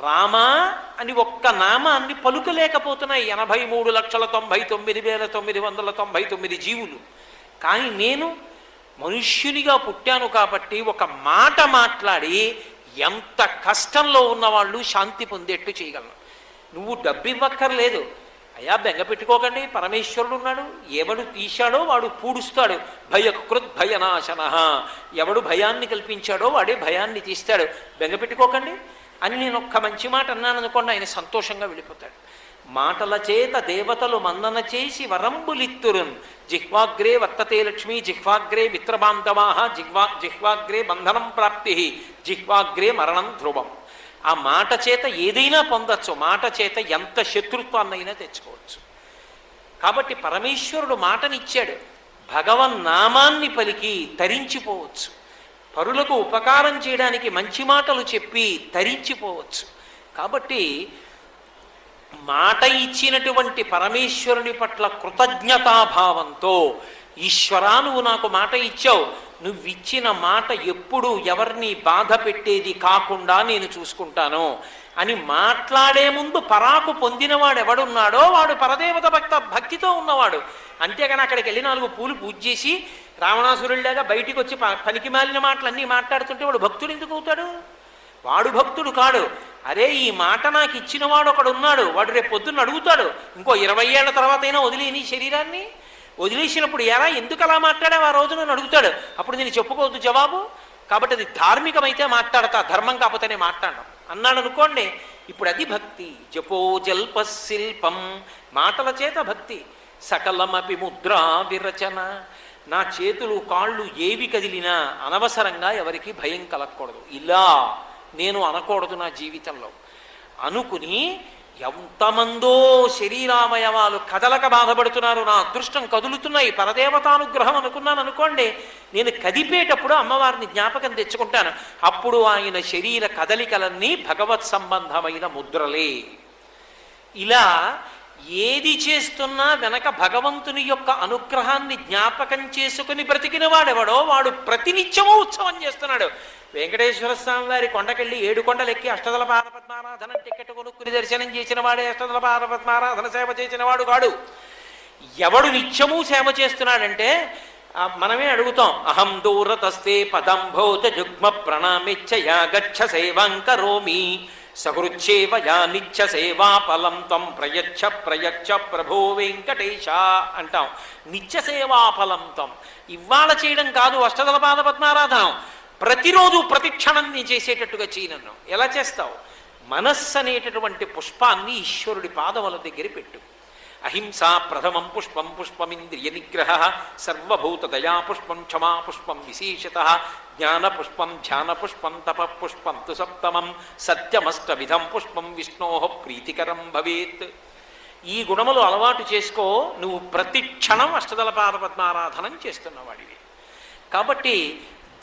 A: రామా అని ఒక్క నామాన్ని పలుకలేకపోతున్నాయి 83,99,999 జీవులు. కానీ నేను మనుష్యునిగా పుట్టాను కాబట్టి ఒక మాట మాట్లాడి ఎంత కష్టంలో ఉన్నవాళ్ళు శాంతి పొందేట్టు చేయగలను. నువ్వు డబ్బు ఇవ్వక్కర్లేదు. అయ్యా బెంగ పెట్టుకోకండి, పరమేశ్వరుడు ఉన్నాడు, ఎవడు తీశాడో వాడు పూడుస్తాడు. భయకృత్ భయనాశన, ఎవడు భయాన్ని కల్పించాడో వాడే భయాన్ని తీస్తాడు, బెంగ పెట్టుకోకండి అని నేను ఒక్క మంచి మాట అన్నాను అనుకోండి, ఆయన సంతోషంగా వెళ్ళిపోతాడు. మాటల చేత దేవతలు మన్నన చేసి వరంబులిత్తురున్ జిహ్వాగ్రే వర్తతే లక్ష్మీ జిహ్వాగ్రే మిత్రబాంధవాః జిహ్వాగ్రే బంధనం ప్రాప్తి జిహ్వాగ్రే మరణం ధ్రువం. ఆ మాట చేత ఏదైనా పొందొచ్చు, మాట చేత ఎంత శత్రుత్వాన్నైనా తెచ్చుకోవచ్చు. కాబట్టి పరమేశ్వరుడు మాటనిచ్చాడు, భగవన్నామాన్ని పలికి తరించిపోవచ్చు, పరులకు ఉపకారం చేయడానికి మంచి మాటలు చెప్పి తరించిపోవచ్చు. కాబట్టి మాట ఇచ్చినటువంటి పరమేశ్వరుని పట్ల కృతజ్ఞతాభావంతో, ఈశ్వరా నువ్వు నాకు మాట ఇచ్చావు, నువ్విచ్చిన మాట ఎప్పుడు ఎవరిని బాధ పెట్టేది కాకుండా నేను చూసుకుంటాను అని మాట్లాడే ముందు పరాకు పొందినవాడు ఎవడున్నాడో వాడు పరదేవత భక్తితో ఉన్నవాడు. అంతేగాని అక్కడికి వెళ్ళి 4 పూలు పూజ చేసి రావణాసురుడిలాగా బయటికి వచ్చి పనికి మాలిన మాటలన్నీ మాట్లాడుతుంటే వాడు భక్తుడు ఎందుకు అవుతాడు? వాడు భక్తుడు కాడు. అరే, ఈ మాట నాకు ఇచ్చినవాడు ఒకడు ఉన్నాడు, వాడు రేపు పొద్దున్న అడుగుతాడు, ఇంకో 20 ఏళ్ల తర్వాత అయినా వదిలేని శరీరాన్ని. వదిలేసినప్పుడు ఎలా ఎందుకు అలా మాట్లాడావు ఆ రోజు నన్ను అడుగుతాడు. అప్పుడు నేను చెప్పుకోవద్దు జవాబు. కాబట్టి అది ధార్మికమైతే మాట్లాడతా, ధర్మం కాకపోతేనే మాట్లాడడం అన్నాడు అనుకోండి. ఇప్పుడు అది భక్తి. జపో జల్ప శిల్పం, మాటల చేత భక్తి. సకలమపి ముద్రా విరచన, నా చేతులు కాళ్ళు ఏవి కదిలినా అనవసరంగా ఎవరికి భయం కలగకూడదు. ఇలా నేను అనకూడదు నా జీవితంలో అనుకుని, ఎంతమందో శరీరావయవాలు కదలక బాధపడుతున్నారు, నా అదృష్టం కదులుతున్నాయి, పరదేవతానుగ్రహం అనుకున్నాను అనుకోండి. నేను కదిపేటప్పుడు అమ్మవారిని జ్ఞాపకం తెచ్చుకుంటాను. అప్పుడు ఆయన శరీర కదలికలన్నీ భగవత్ సంబంధమైన ముద్రలే. ఇలా ఏది చేస్తున్నా వెనక భగవంతుని యొక్క అనుగ్రహాన్ని జ్ఞాపకం చేసుకుని బ్రతికిన వాడెవడో వాడు ప్రతినిత్యము ఉత్సవం చేస్తున్నాడు. వెంకటేశ్వర స్వామి వారి కొండకెళ్ళి 7 కొండలెక్కి అష్టదళ పాదపద్మారాధన టికెట్ కొనుక్కుని దర్శనం చేసిన వాడే అష్టదళ పాదపద్మారాధన సేవ చేసిన వాడు కాడు. ఎవడు నిత్యము సేవ చేస్తున్నాడంటే మనమే అడుగుతాం. అహం దూరతస్తే పదంభోత జుగ్మ ప్రణామిచ్చయా గచ్చ సేవాం కరోమి సహృచ్చేవ యా నిత్య సేవా ఫలం త్వం ప్రయచ్చ ప్రయచ్చ ప్రభో వెంకటేశ అంటాం. నిత్య సేవా ఫలం త్వం. ఇవాళ చేయడం కాదు అష్టదళ పాద పద్మారాధనం, ప్రతిరోజు ప్రతిక్షణం నీ చేసేటట్టుగా చేయనన్ను. ఎలా చేస్తావు? మనస్సు అనేటటువంటి పుష్పాన్ని ఈశ్వరుడి పాదముల దగ్గర పెట్టు. అహింసా ప్రథమం పుష్పం పుష్పమింద్రియ నిగ్రహ సర్వభూత దయా పుష్పం క్షమా పుష్పం విశేషత జ్ఞాన పుష్పం ధ్యాన పుష్పం తప పుష్పం తు సప్తమం సత్యమష్టవిధం పుష్పం విష్ణో ప్రీతికరం భవేత్. ఈ గుణములు అలవాటు చేసుకో, నువ్వు ప్రతి క్షణం అష్టదళ పాద పద్మారాధనం చేస్తున్నవాడివి. కాబట్టి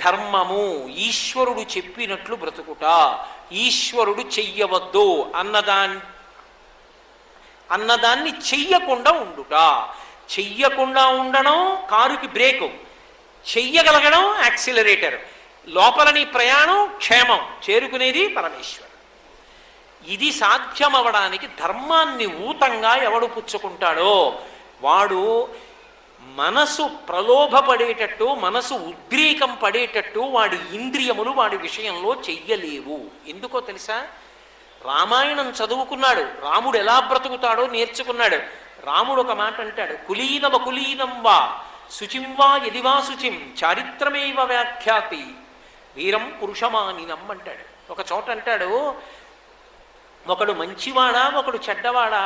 A: ధర్మము ఈశ్వరుడు చెప్పినట్లు బ్రతుకుట, ఈశ్వరుడు చెయ్యవద్దు అన్నదాన్ని చెయ్యకుండా ఉండుట. చెయ్యకుండా ఉండడం కారుకి బ్రేకు, చెయ్యగలగడం యాక్సిలరేటర్. లోపలని ప్రయాణం క్షేమం, చేరుకునేది పరమేశ్వరు. ఇది సాధ్యమవడానికి ధర్మాన్ని ఊతంగా ఎవడు పుచ్చుకుంటాడో వాడు మనసు ప్రలోభపడేటట్టు, మనసు ఉద్రేకం పడేటట్టు వాడి ఇంద్రియములు వాడి విషయంలో చెయ్యలేవు. ఎందుకో తెలుసా? రామాయణం చదువుకున్నాడు, రాముడు ఎలా బ్రతుకుతాడో నేర్చుకున్నాడు. రాముడు ఒక మాట అంటాడు, కులీనమ కులీనం వా శుచిం వా యదివా శుచిం చారిత్రమేవ వ్యాఖ్యాతి వీరం పురుషమానినం అంటాడు. ఒక చోట అంటాడు, ఒకడు మంచివాడా ఒకడు చెడ్డవాడా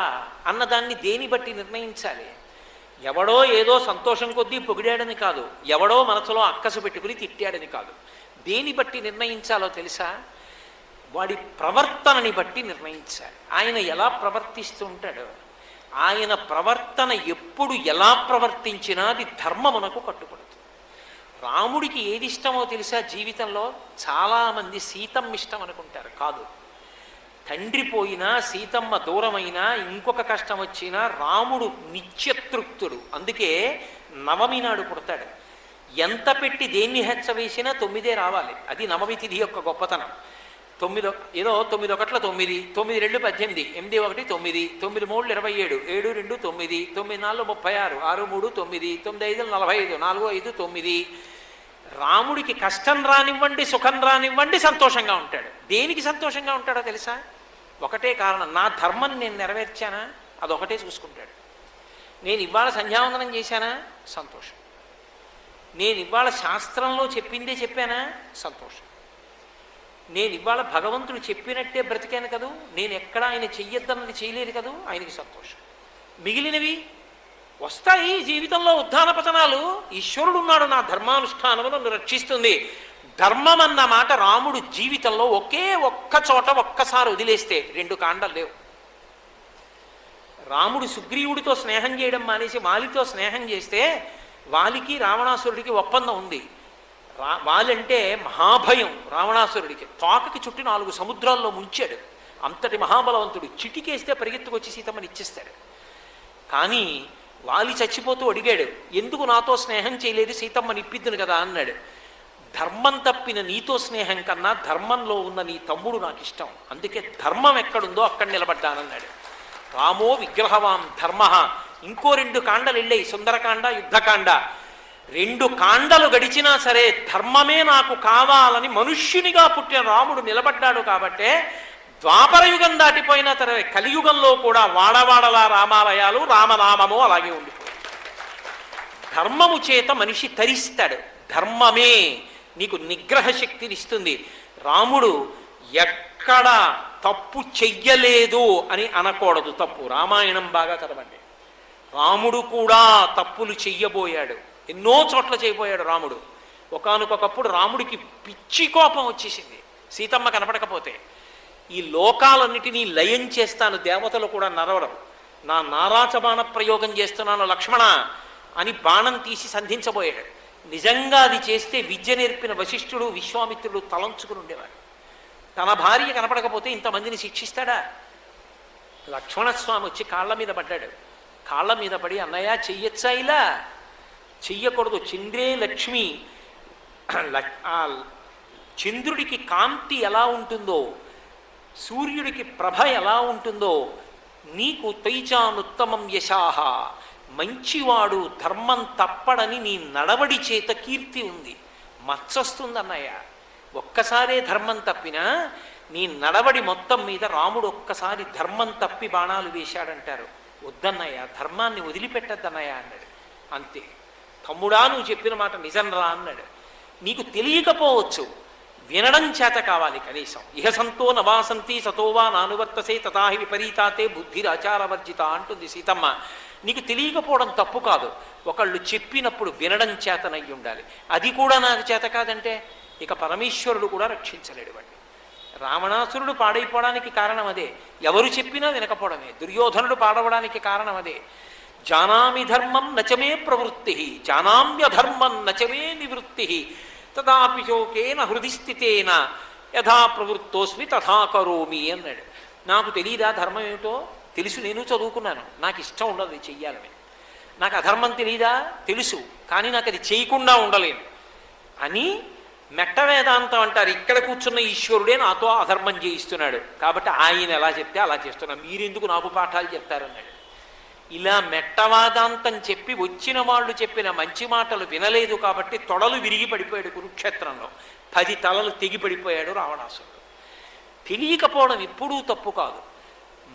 A: అన్నదాన్ని దేని బట్టి నిర్ణయించాలి? ఎవడో ఏదో సంతోషం కొద్దీ పొగిడాడని కాదు, ఎవడో మనసులో అక్కసు పెట్టుకుని తిట్టాడని కాదు. దేని బట్టి నిర్ణయించాలో తెలుసా? వాడి ప్రవర్తనని బట్టి నిర్ణయించాలి. ఆయన ఎలా ప్రవర్తిస్తూ ఉంటాడు, ఆయన ప్రవర్తన ఎప్పుడు ఎలా ప్రవర్తించినా అది ధర్మమునకు కట్టుబడుతుంది. రాముడికి ఏది ఇష్టమో తెలుసా? జీవితంలో చాలామంది సీతమ్మ ఇష్టం అనుకుంటారు, కాదు. తండ్రి పోయినా, సీతమ్మ దూరమైనా, ఇంకొక కష్టం వచ్చినా రాముడు నిత్యతృప్తుడు. అందుకే నవమి నాడు పుడతాడు. ఎంత పెట్టి దేన్ని హెచ్చవేసినా 9 రావాలి. అది నవమి తిథి యొక్క గొప్పతనం. 9 ఏదో 9 ఒకట్ల 9, 9 2 18, 8 1 9, 9 3 27, 7 2 9, 9 4 36, 6 3 9, 9 5 45, 4 5 9. రాముడికి కష్టం రానివ్వండి, సుఖం రానివ్వండి, సంతోషంగా ఉంటాడు. దేనికి సంతోషంగా ఉంటాడో తెలుసా? ఒకటే కారణం, నా ధర్మం నేను నెరవేర్చానా, అదొకటే చూసుకుంటాడు. నేను ఇవాళ సంధ్యావందనం చేశానా, సంతోషం. నేను ఇవాళ శాస్త్రంలో చెప్పిందే చెప్పానా, సంతోషం. నేను ఇవాళ భగవంతుడు చెప్పినట్టే బ్రతికాను కదూ, నేను ఎక్కడ ఆయన చెయ్యొద్దన్నది చేయలేదు కదూ, ఆయనకి సంతోషం. మిగిలినవి వస్తాయి జీవితంలో, ఉత్థాన పతనాలు. ఈశ్వరుడు ఉన్నాడు, నా ధర్మానుష్ఠానము నన్ను రక్షిస్తుంది. ధర్మం అన్న మాట రాముడు జీవితంలో ఒకే ఒక్క చోట ఒక్కసారి వదిలేస్తే 2 కాండలు లేవు. రాముడు సుగ్రీవుడితో స్నేహం చేయడం మానేసి వాలితో స్నేహం చేస్తే వాలికి రావణాసురుడికి ఒప్పందం ఉంది. వాలంటే మహాభయం రావణాసురుడికి. తోకకి చుట్టి 4 సముద్రాల్లో ముంచాడు. అంతటి మహాబలవంతుడు. చిటికేస్తే పరిగెత్తుకొచ్చి సీతమ్మని ఇచ్చేస్తాడు. కానీ వాలి చచ్చిపోతూ అడిగాడు, ఎందుకు నాతో స్నేహం చేయలేదు, సీతమ్మని ఇప్పిద్దును కదా అన్నాడు. ధర్మం తప్పిన నీతో స్నేహం కన్నా ధర్మంలో ఉన్న నీ తమ్ముడు నాకు ఇష్టం, అందుకే ధర్మం ఎక్కడుందో అక్కడ నిలబడ్డానన్నాడు. రామో విగ్రహవాం ధర్మ. ఇంకో 2 కాండలు వెళ్ళాయి, సుందరకాండ, యుద్ధకాండ. 2 కాండలు గడిచినా సరే ధర్మమే నాకు కావాలని మనుష్యునిగా పుట్టిన రాముడు నిలబడ్డాడు. కాబట్టే ద్వాపరయుగం దాటిపోయిన తర్వాత కలియుగంలో కూడా వాడవాడలా రామాలయాలు, రామనామము అలాగే ఉండిపోయి ధర్మము చేత మనిషి తరిస్తాడు. ధర్మమే నీకు నిగ్రహ శక్తిని ఇస్తుంది. రాముడు ఎక్కడ తప్పు చెయ్యలేదు అని అనకూడదు. తప్పు రామాయణం బాగా చదవండి. రాముడు కూడా తప్పులు చెయ్యబోయాడు, ఎన్నో చోట్ల చేయబోయాడు రాముడు. ఒకానొకప్పుడు రాముడికి పిచ్చి కోపం వచ్చేసింది సీతమ్మ కనపడకపోతే. ఈ లోకాలన్నిటినీ లయం చేస్తాను, దేవతలు కూడా నరవడం, నా నారాచ బాణ ప్రయోగం చేస్తున్నాను లక్ష్మణ అని బాణం తీసి సంధించబోయాడు. నిజంగా అది చేస్తే విద్య నేర్పిన వశిష్ఠుడు, విశ్వామిత్రుడు తలంచుకుని ఉండేవాడు. తన భార్య కనపడకపోతే ఇంతమందిని శిక్షిస్తాడా? లక్ష్మణస్వామి వచ్చి కాళ్ళ మీద పడ్డాడు. కాళ్ళ మీద పడి, అన్నయ్య చెయ్యొచ్చా? ఇలా చెయ్యకూడదు. చంద్రే లక్ష్మి, చంద్రుడికి కాంతి ఎలా ఉంటుందో, సూర్యుడికి ప్రభ ఎలా ఉంటుందో, నీకు తైచానుత్తమం యశాహ, మంచివాడు ధర్మం తప్పడని నీ నడవడి చేత కీర్తి ఉంది. మచ్చొస్తుందన్నయ్య, ఒక్కసారే ధర్మం తప్పినా నీ నడవడి మొత్తం మీద రాముడు ఒక్కసారి ధర్మం తప్పి బాణాలు వేశాడంటారు. వద్దన్నయ్య, ధర్మాన్ని వదిలిపెట్టద్దన్నయ్య అన్నాడు. అంతే. తమ్ముడా, నువ్వు చెప్పిన మాట నిజం రా అన్నాడు. నీకు తెలియకపోవచ్చు, వినడం చేత కావాలి కనీసం. ఇహ సంతో నవాసంతి సతోవా నానువర్తసే తథాహి విపరీతాతే బుద్ధిరాచారవర్జిత అంటుంది సీతమ్మ. నీకు తెలియకపోవడం తప్పు కాదు, ఒకళ్ళు చెప్పినప్పుడు వినడం చేతనయ్యి ఉండాలి. అది కూడా నాకు చేత కాదంటే ఇక పరమేశ్వరుడు కూడా రక్షించలేడు వాడిని. రావణాసురుడు పాడైపోవడానికి కారణం అదే, ఎవరు చెప్పినా వినకపోవడమే. దుర్యోధనుడు పాడవడానికి కారణం అదే. జానామి ధర్మం నచమే ప్రవృత్తి, జానామ్యధర్మం నచమే నివృత్తి, తదాపి శోకేన హృది స్థితేన యథా ప్రవృత్తోస్మి తథా కరోమి అన్నాడు. నాకు తెలియదా ధర్మం ఏమిటో? తెలుసు, నేను చదువుకున్నాను, నాకు ఇష్టం ఉండదు చెయ్యాలని. నాకు అధర్మం తెలియదా? తెలుసు, కానీ నాకు అది చేయకుండా ఉండలేను అని మెట్ట వేదాంతం అంటారు. ఇక్కడ కూర్చున్న ఈశ్వరుడే నాతో అధర్మం చేయిస్తున్నాడు, కాబట్టి ఆయన ఎలా చెప్తే అలా చేస్తున్నా, మీరెందుకు నాకు పాఠాలు చెప్తారన్నాడు. ఇలా మెట్టవాదాంతం చెప్పి వచ్చిన వాళ్ళు చెప్పిన మంచి మాటలు వినలేదు కాబట్టి తొడలు విరిగి పడిపోయాడు కురుక్షేత్రంలో. 10 తలలు తెగి పడిపోయాడు రావణాసురుడు. తెలియకపోవడం ఎప్పుడూ తప్పు కాదు.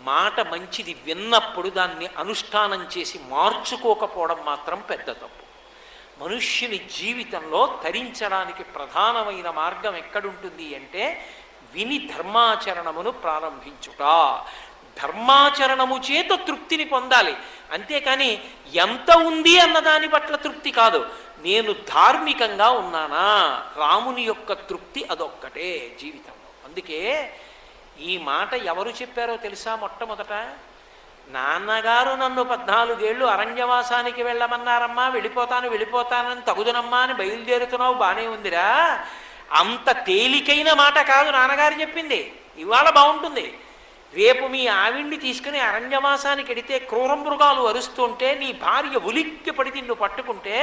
A: మాట మంచిది విన్నప్పుడు దాన్ని అనుష్ఠానం చేసి మార్చుకోకపోవడం మాత్రం పెద్ద తప్పు. మనుష్యుని జీవితంలో తరించడానికి ప్రధానమైన మార్గం ఎక్కడుంటుంది అంటే విని ధర్మాచరణమును ప్రారంభించుట. ధర్మాచరణము చేత తృప్తిని పొందాలి, అంతేకాని ఎంత ఉంది అన్నదాని పట్ల తృప్తి కాదు. నేను ధార్మికంగా ఉన్నానా, రాముని యొక్క తృప్తి అదొక్కటే జీవితంలో. అందుకే ఈ మాట ఎవరు చెప్పారో తెలుసా? మొట్టమొదట నాన్నగారు నన్ను 14 ఏళ్ళు అరణ్యవాసానికి వెళ్ళమన్నారమ్మా, వెళ్ళిపోతానని తగుదనమ్మా అని బయలుదేరుతున్నావు, బానే ఉందిరా. అంత తేలికైన మాట కాదు నాన్నగారు చెప్పింది. ఇవాళ బాగుంటుంది, రేపు మీ ఆవిడ్ని తీసుకుని అరణ్యవాసానికి వెడితే క్రూర మృగాలు అరుస్తుంటే నీ భార్య ఉలిక్కి పడి నిన్ను పట్టుకుంటే,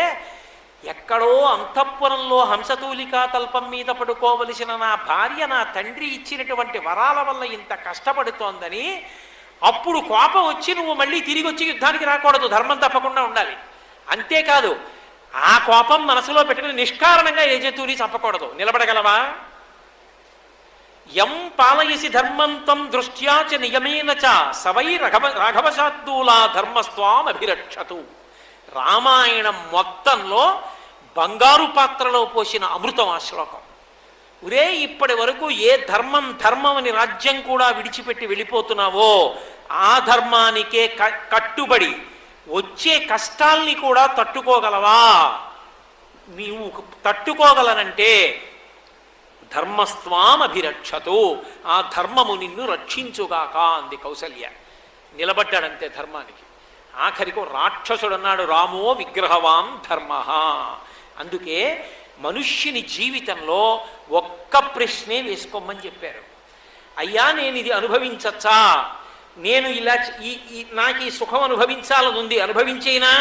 A: ఎక్కడో అంతఃపురంలో హంసతూలికా తల్పం మీద పడుకోవలసిన నా భార్య నా తండ్రి ఇచ్చినటువంటి వరాల వల్ల ఇంత కష్టపడుతోందని అప్పుడు కోపం వచ్చి నువ్వు మళ్ళీ తిరిగి వచ్చి యుద్ధానికి రాకూడదు, ధర్మం తప్పకుండా ఉండాలి. అంతేకాదు, ఆ కోపం మనసులో పెట్టుకుని నిష్కారణంగా ఏ జంతువుని చంపకూడదు. నిలబడగలవా? యం పాలయసి ధర్మంతం దృష్ట్యా చ నియమేన చ సవై రాఘవశార్దూలా ధర్మస్వాం అభిరక్షతు. రామాయణం మొత్తంలో బంగారు పాత్రలో పోసిన అమృతం ఆ శ్లోకం. ఒరే, ఇప్పటి వరకు ఏ ధర్మం అని రాజ్యం కూడా విడిచిపెట్టి వెళ్ళిపోతున్నావో ఆ ధర్మానికే కట్టుబడి వచ్చే కష్టాల్ని కూడా తట్టుకోగలవా? నీవు తట్టుకోగలనంటే ధర్మస్వాం అభిరక్షతు, ఆ ధర్మము నిన్ను రక్షించుగాక అంది కౌసల్య. నిలబడ్డాడంతే ధర్మానికి. ఆఖరికి రాక్షసుడు అన్నాడు, రామో విగ్రహవాం ధర్మ. అందుకే మనుష్యుని జీవితంలో ఒక్క ప్రశ్నే వేసుకోమని చెప్పారు. అయ్యా, నేను ఇది అనుభవించచ్చా, నేను ఇలా నాకు ఈ సుఖం అనుభవించాలని ఉంది, అనుభవించేనా?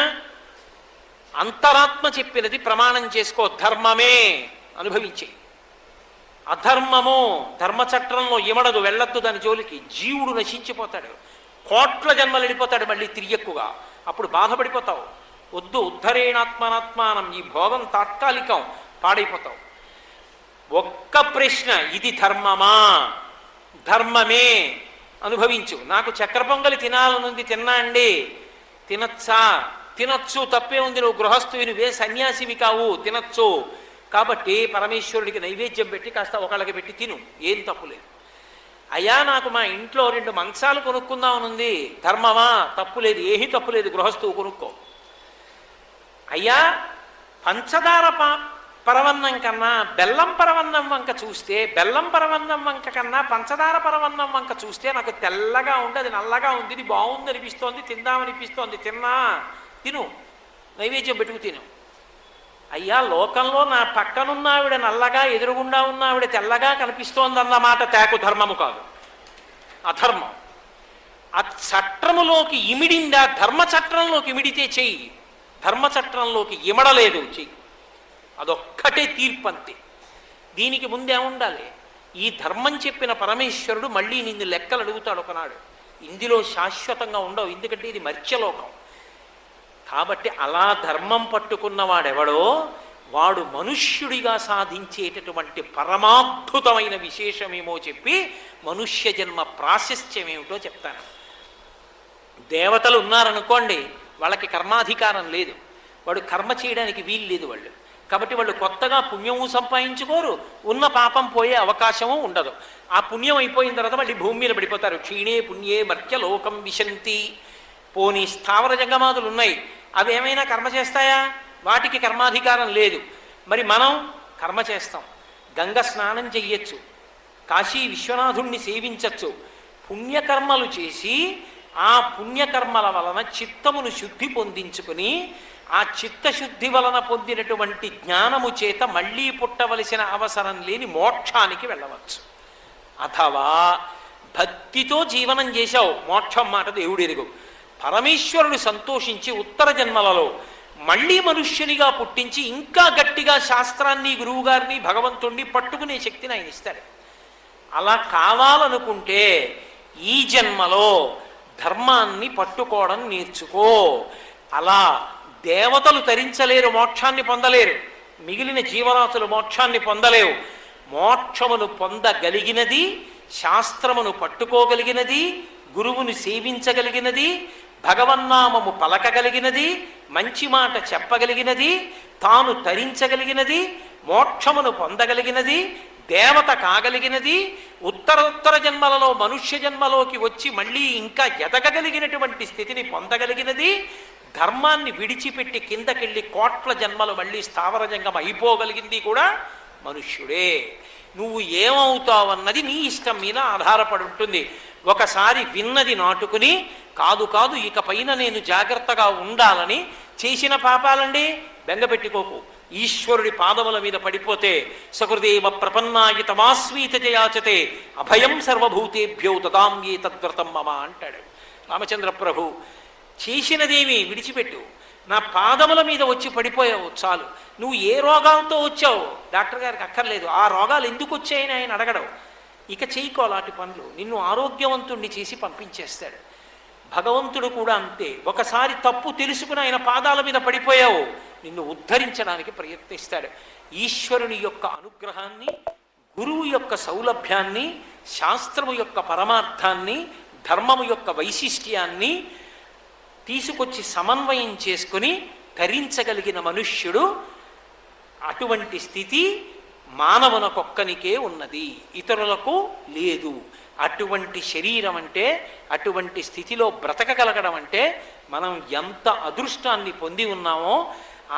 A: అంతరాత్మ చెప్పినది ప్రమాణం చేసుకో, ధర్మమే అనుభవించే. అధర్మము ధర్మచక్రంలో ఇమడదు, వెళ్ళొద్దు దాని జోలికి. జీవుడు నశించిపోతాడు, కోట్ల జన్మలు వెళ్ళిపోతాడు మళ్ళీ తిరియక్కుగా. అప్పుడు బాధపడిపోతావు. వద్దు, ఉద్ధరేణాత్మనాత్మానం, ఈ భోగం తాత్కాలికం, పాడైపోతావు. ఒక్క ప్రశ్న, ఇది ధర్మమా? ధర్మమే, అనుభవించు. నాకు చక్కెర పొంగలి తినాలనుంది, తిన్నా అండి. తినచ్చా? తినచ్చు, తప్పే ఉంది. నువ్వు గృహస్థువి, నువ్వే సన్యాసివి కావు, తినచ్చు. కాబట్టి పరమేశ్వరుడికి నైవేద్యం పెట్టి కాస్త ఒకళ్ళకి పెట్టి తిను, ఏం తప్పులేదు. అయ్యా నాకు మా ఇంట్లో 2 మంచాలు కొనుక్కుందామనుంది, ధర్మమా? తప్పులేదు, ఏమీ తప్పులేదు, గృహస్థువు కొనుక్కో. అయ్యా పంచదార పరవన్నం కన్నా బెల్లం పరవన్నం వంక చూస్తే, బెల్లం పరవన్నం వంక కన్నా పంచదార పరవన్నం వంక చూస్తే నాకు తెల్లగా ఉంది, అది నల్లగా ఉంది, ఇది బాగుంది అనిపిస్తోంది, తిందామనిపిస్తోంది, తిను, నైవేద్యం పెట్టుకు తిను. అయ్యా లోకంలో నా పక్కనున్న ఆవిడ నల్లగా, ఎదురుగుండా ఉన్న ఆవిడ తెల్లగా కనిపిస్తోందన్నమాట తేకు, ధర్మము కాదు, అధర్మం. ఆ చట్రములోకి ఇమిడిందా? ధర్మచట్రంలోకి ఇమిడితే చెయ్యి, ధర్మచట్రంలోకి ఇమడలేదు చెయ్యి. అదొక్కటే తీర్పంతే. దీనికి ముందే ఉండాలి. ఈ ధర్మం చెప్పిన పరమేశ్వరుడు మళ్ళీ నిన్ను లెక్కలు అడుగుతాడు ఒకనాడు. ఇందులో శాశ్వతంగా ఉండవు, ఎందుకంటే ఇది మర్త్యలోకం. కాబట్టి అలా ధర్మం పట్టుకున్నవాడెవడో వాడు మనుష్యుడిగా సాధించేటటువంటి పరమాద్భుతమైన విశేషమేమో చెప్పి మనుష్య జన్మ ప్రాశస్త్యమేమిటో చెప్తాను. దేవతలు ఉన్నారనుకోండి, వాళ్ళకి కర్మాధికారం లేదు, వాడు కర్మ చేయడానికి వీలు లేదు వాళ్ళు. కాబట్టి వాళ్ళు కొత్తగా పుణ్యము సంపాదించుకోరు, ఉన్న పాపం పోయే అవకాశము ఉండదు. ఆ పుణ్యం అయిపోయిన తర్వాత మళ్ళీ భూమి మీద పడిపోతారు. క్షీణే పుణ్యే మర్త్యలోకం విశంతి. పోనీ స్థావర జంగమాదులు ఉన్నాయి, అవి ఏమైనా కర్మ చేస్తాయా? వాటికి కర్మాధికారం లేదు. మరి మనం కర్మ చేస్తాం, గంగ స్నానం చెయ్యొచ్చు, కాశీ విశ్వనాథుణ్ణి సేవించచ్చు, పుణ్యకర్మలు చేసి ఆ పుణ్యకర్మల వలన చిత్తమును శుద్ధి పొందించుకుని ఆ చిత్తశుద్ధి వలన పొందినటువంటి జ్ఞానము చేత మళ్ళీ పుట్టవలసిన అవసరం లేని మోక్షానికి వెళ్ళవచ్చు. అథవా భక్తితో జీవనం చేశావు, మోక్షం మాట దేవుడెరుగు. పరమేశ్వరుడు సంతోషించి ఉత్తర జన్మలలో మళ్ళీ మనుష్యునిగా పుట్టించి ఇంకా గట్టిగా శాస్త్రాన్ని, గురువుగారిని, భగవంతుణ్ణి పట్టుకునే శక్తిని ఆయన ఇస్తాడు. అలా కావాలనుకుంటే ఈ జన్మలో ధర్మాన్ని పట్టుకోవడం నేర్చుకో. అలా దేవతలు తరించలేరు, మోక్షాన్ని పొందలేరు, మిగిలిన జీవరాశులు మోక్షాన్ని పొందలేవు. మోక్షమును పొందగలిగినది, శాస్త్రమును పట్టుకోగలిగినది, గురువుని సేవించగలిగినది, భగవన్నామము పలకగలిగినది, మంచి మాట చెప్పగలిగినది, తాను తరించగలిగినది, మోక్షమును పొందగలిగినది, దేవత కాగలిగినది, ఉత్తర జన్మలలో మనుష్య జన్మలోకి వచ్చి మళ్ళీ ఇంకా ఎదగగలిగినటువంటి స్థితిని పొందగలిగినది, ధర్మాన్ని విడిచిపెట్టి కిందకెళ్ళి కోట్ల జన్మలు మళ్ళీ స్థావర జంగం అయిపోగలిగింది కూడా మనుష్యుడే. నువ్వు ఏమవుతావన్నది నీ ఇష్టం మీద ఆధారపడి ఉంటుంది. ఒకసారి విన్నది నాటుకుని కాదు ఇకపైన నేను జాగ్రత్తగా ఉండాలని చేసిన పాపాలండి బెంగపెట్టుకోకు. ఈశ్వరుడి పాదముల మీద పడిపోతే సకృదేవ ప్రపన్నాయితమాస్వీత జయాచతే అభయం సర్వభూతేభ్యో తదాంయే తద్వ్రతం మమ అంటాడు రామచంద్ర ప్రభు. చేసినదేమి విడిచిపెట్టు, నా పాదముల మీద వచ్చి పడిపోయావు చాలు. నువ్వు ఏ రోగాలతో వచ్చావు డాక్టర్ గారికి అక్కర్లేదు, ఆ రోగాలు ఎందుకు వచ్చాయని ఆయన అడగడం. ఇక చేయకో అలాంటి పనులు, నిన్ను ఆరోగ్యవంతుణ్ణి చేసి పంపించేస్తాడు. భగవంతుడు కూడా అంతే. ఒకసారి తప్పు తెలుసుకుని ఆయన పాదాల మీద పడిపోయావు, నిన్ను ఉద్ధరించడానికి ప్రయత్నిస్తాడు. ఈశ్వరుని యొక్క అనుగ్రహాన్ని, గురువు యొక్క సౌలభ్యాన్ని, శాస్త్రము యొక్క పరమార్థాన్ని, ధర్మము యొక్క వైశిష్ట్యాన్ని తీసుకొచ్చి సమన్వయం చేసుకుని తరించగలిగిన మనుష్యుడు, అటువంటి స్థితి మానవునకొక్కనికే ఉన్నది, ఇతరులకు లేదు. అటువంటి శరీరం అంటే, అటువంటి స్థితిలో బ్రతకగలగడం అంటే మనం ఎంత అదృష్టాన్ని పొంది ఉన్నామో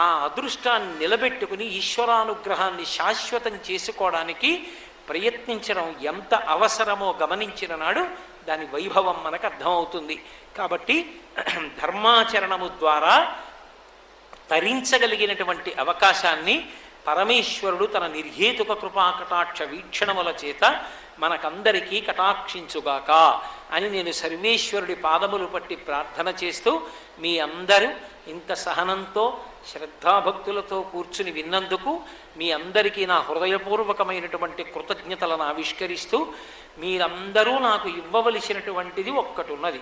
A: ఆ అదృష్టాన్ని నిలబెట్టుకుని ఈశ్వరానుగ్రహాన్ని శాశ్వతం చేసుకోవడానికి ప్రయత్నించడం ఎంత అవసరమో గమనించిన నాడు దాని వైభవం మనకు అర్థమవుతుంది. కాబట్టి ధర్మాచరణము ద్వారా తరించగలిగినటువంటి అవకాశాన్ని పరమేశ్వరుడు తన నిర్హేతుక కృపాకటాక్ష వీక్షణముల చేత మనకందరికీ కటాక్షించుగాక అని నేను సర్వేశ్వరుడి పాదములు పట్టి ప్రార్థన చేస్తూ, మీ అందరూ ఇంత సహనంతో శ్రద్ధాభక్తులతో కూర్చుని విన్నందుకు మీ అందరికీ నా హృదయపూర్వకమైనటువంటి కృతజ్ఞతలను ఆవిష్కరిస్తూ, మీరందరూ నాకు ఇవ్వవలసినటువంటిది ఒక్కటి ఉన్నది,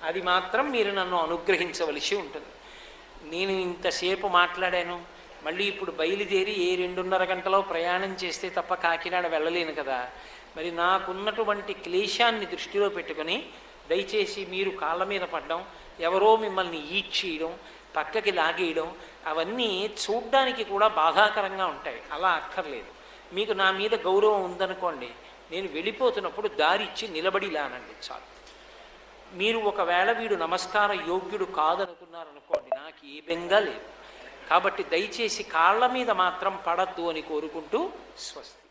A: అది మాత్రం మీరు నన్ను అనుగ్రహించవలసి ఉంటుంది. నేను ఇంతసేపు మాట్లాడాను, మళ్ళీ ఇప్పుడు బయలుదేరి 2:30 గంటలో ప్రయాణం చేస్తే తప్ప కాకినాడ వెళ్ళలేను కదా. మరి నాకున్నటువంటి క్లేశాన్ని దృష్టిలో పెట్టుకొని దయచేసి మీరు కాళ్ళ మీద పడ్డం, ఎవరో మిమ్మల్ని ఈడ్చేయడం, పక్కకి లాగేయడం, అవన్నీ చూడ్డానికి కూడా బాధాకరంగా ఉంటాయి. అలా అక్కర్లేదు. మీకు నా మీద గౌరవం ఉందనుకోండి, నేను వెళ్ళిపోతున్నప్పుడు దారిచ్చి నిలబడి లానండి చాలు. మీరు ఒకవేళ వీడు నమస్కార యోగ్యుడు కాదనుకున్నారనుకోండి, నాకు ఏ బెంగా లేదు. కాబట్టి దయచేసి కాళ్ళ మీద మాత్రం పడద్దు అని కోరుకుంటూ స్వస్తి.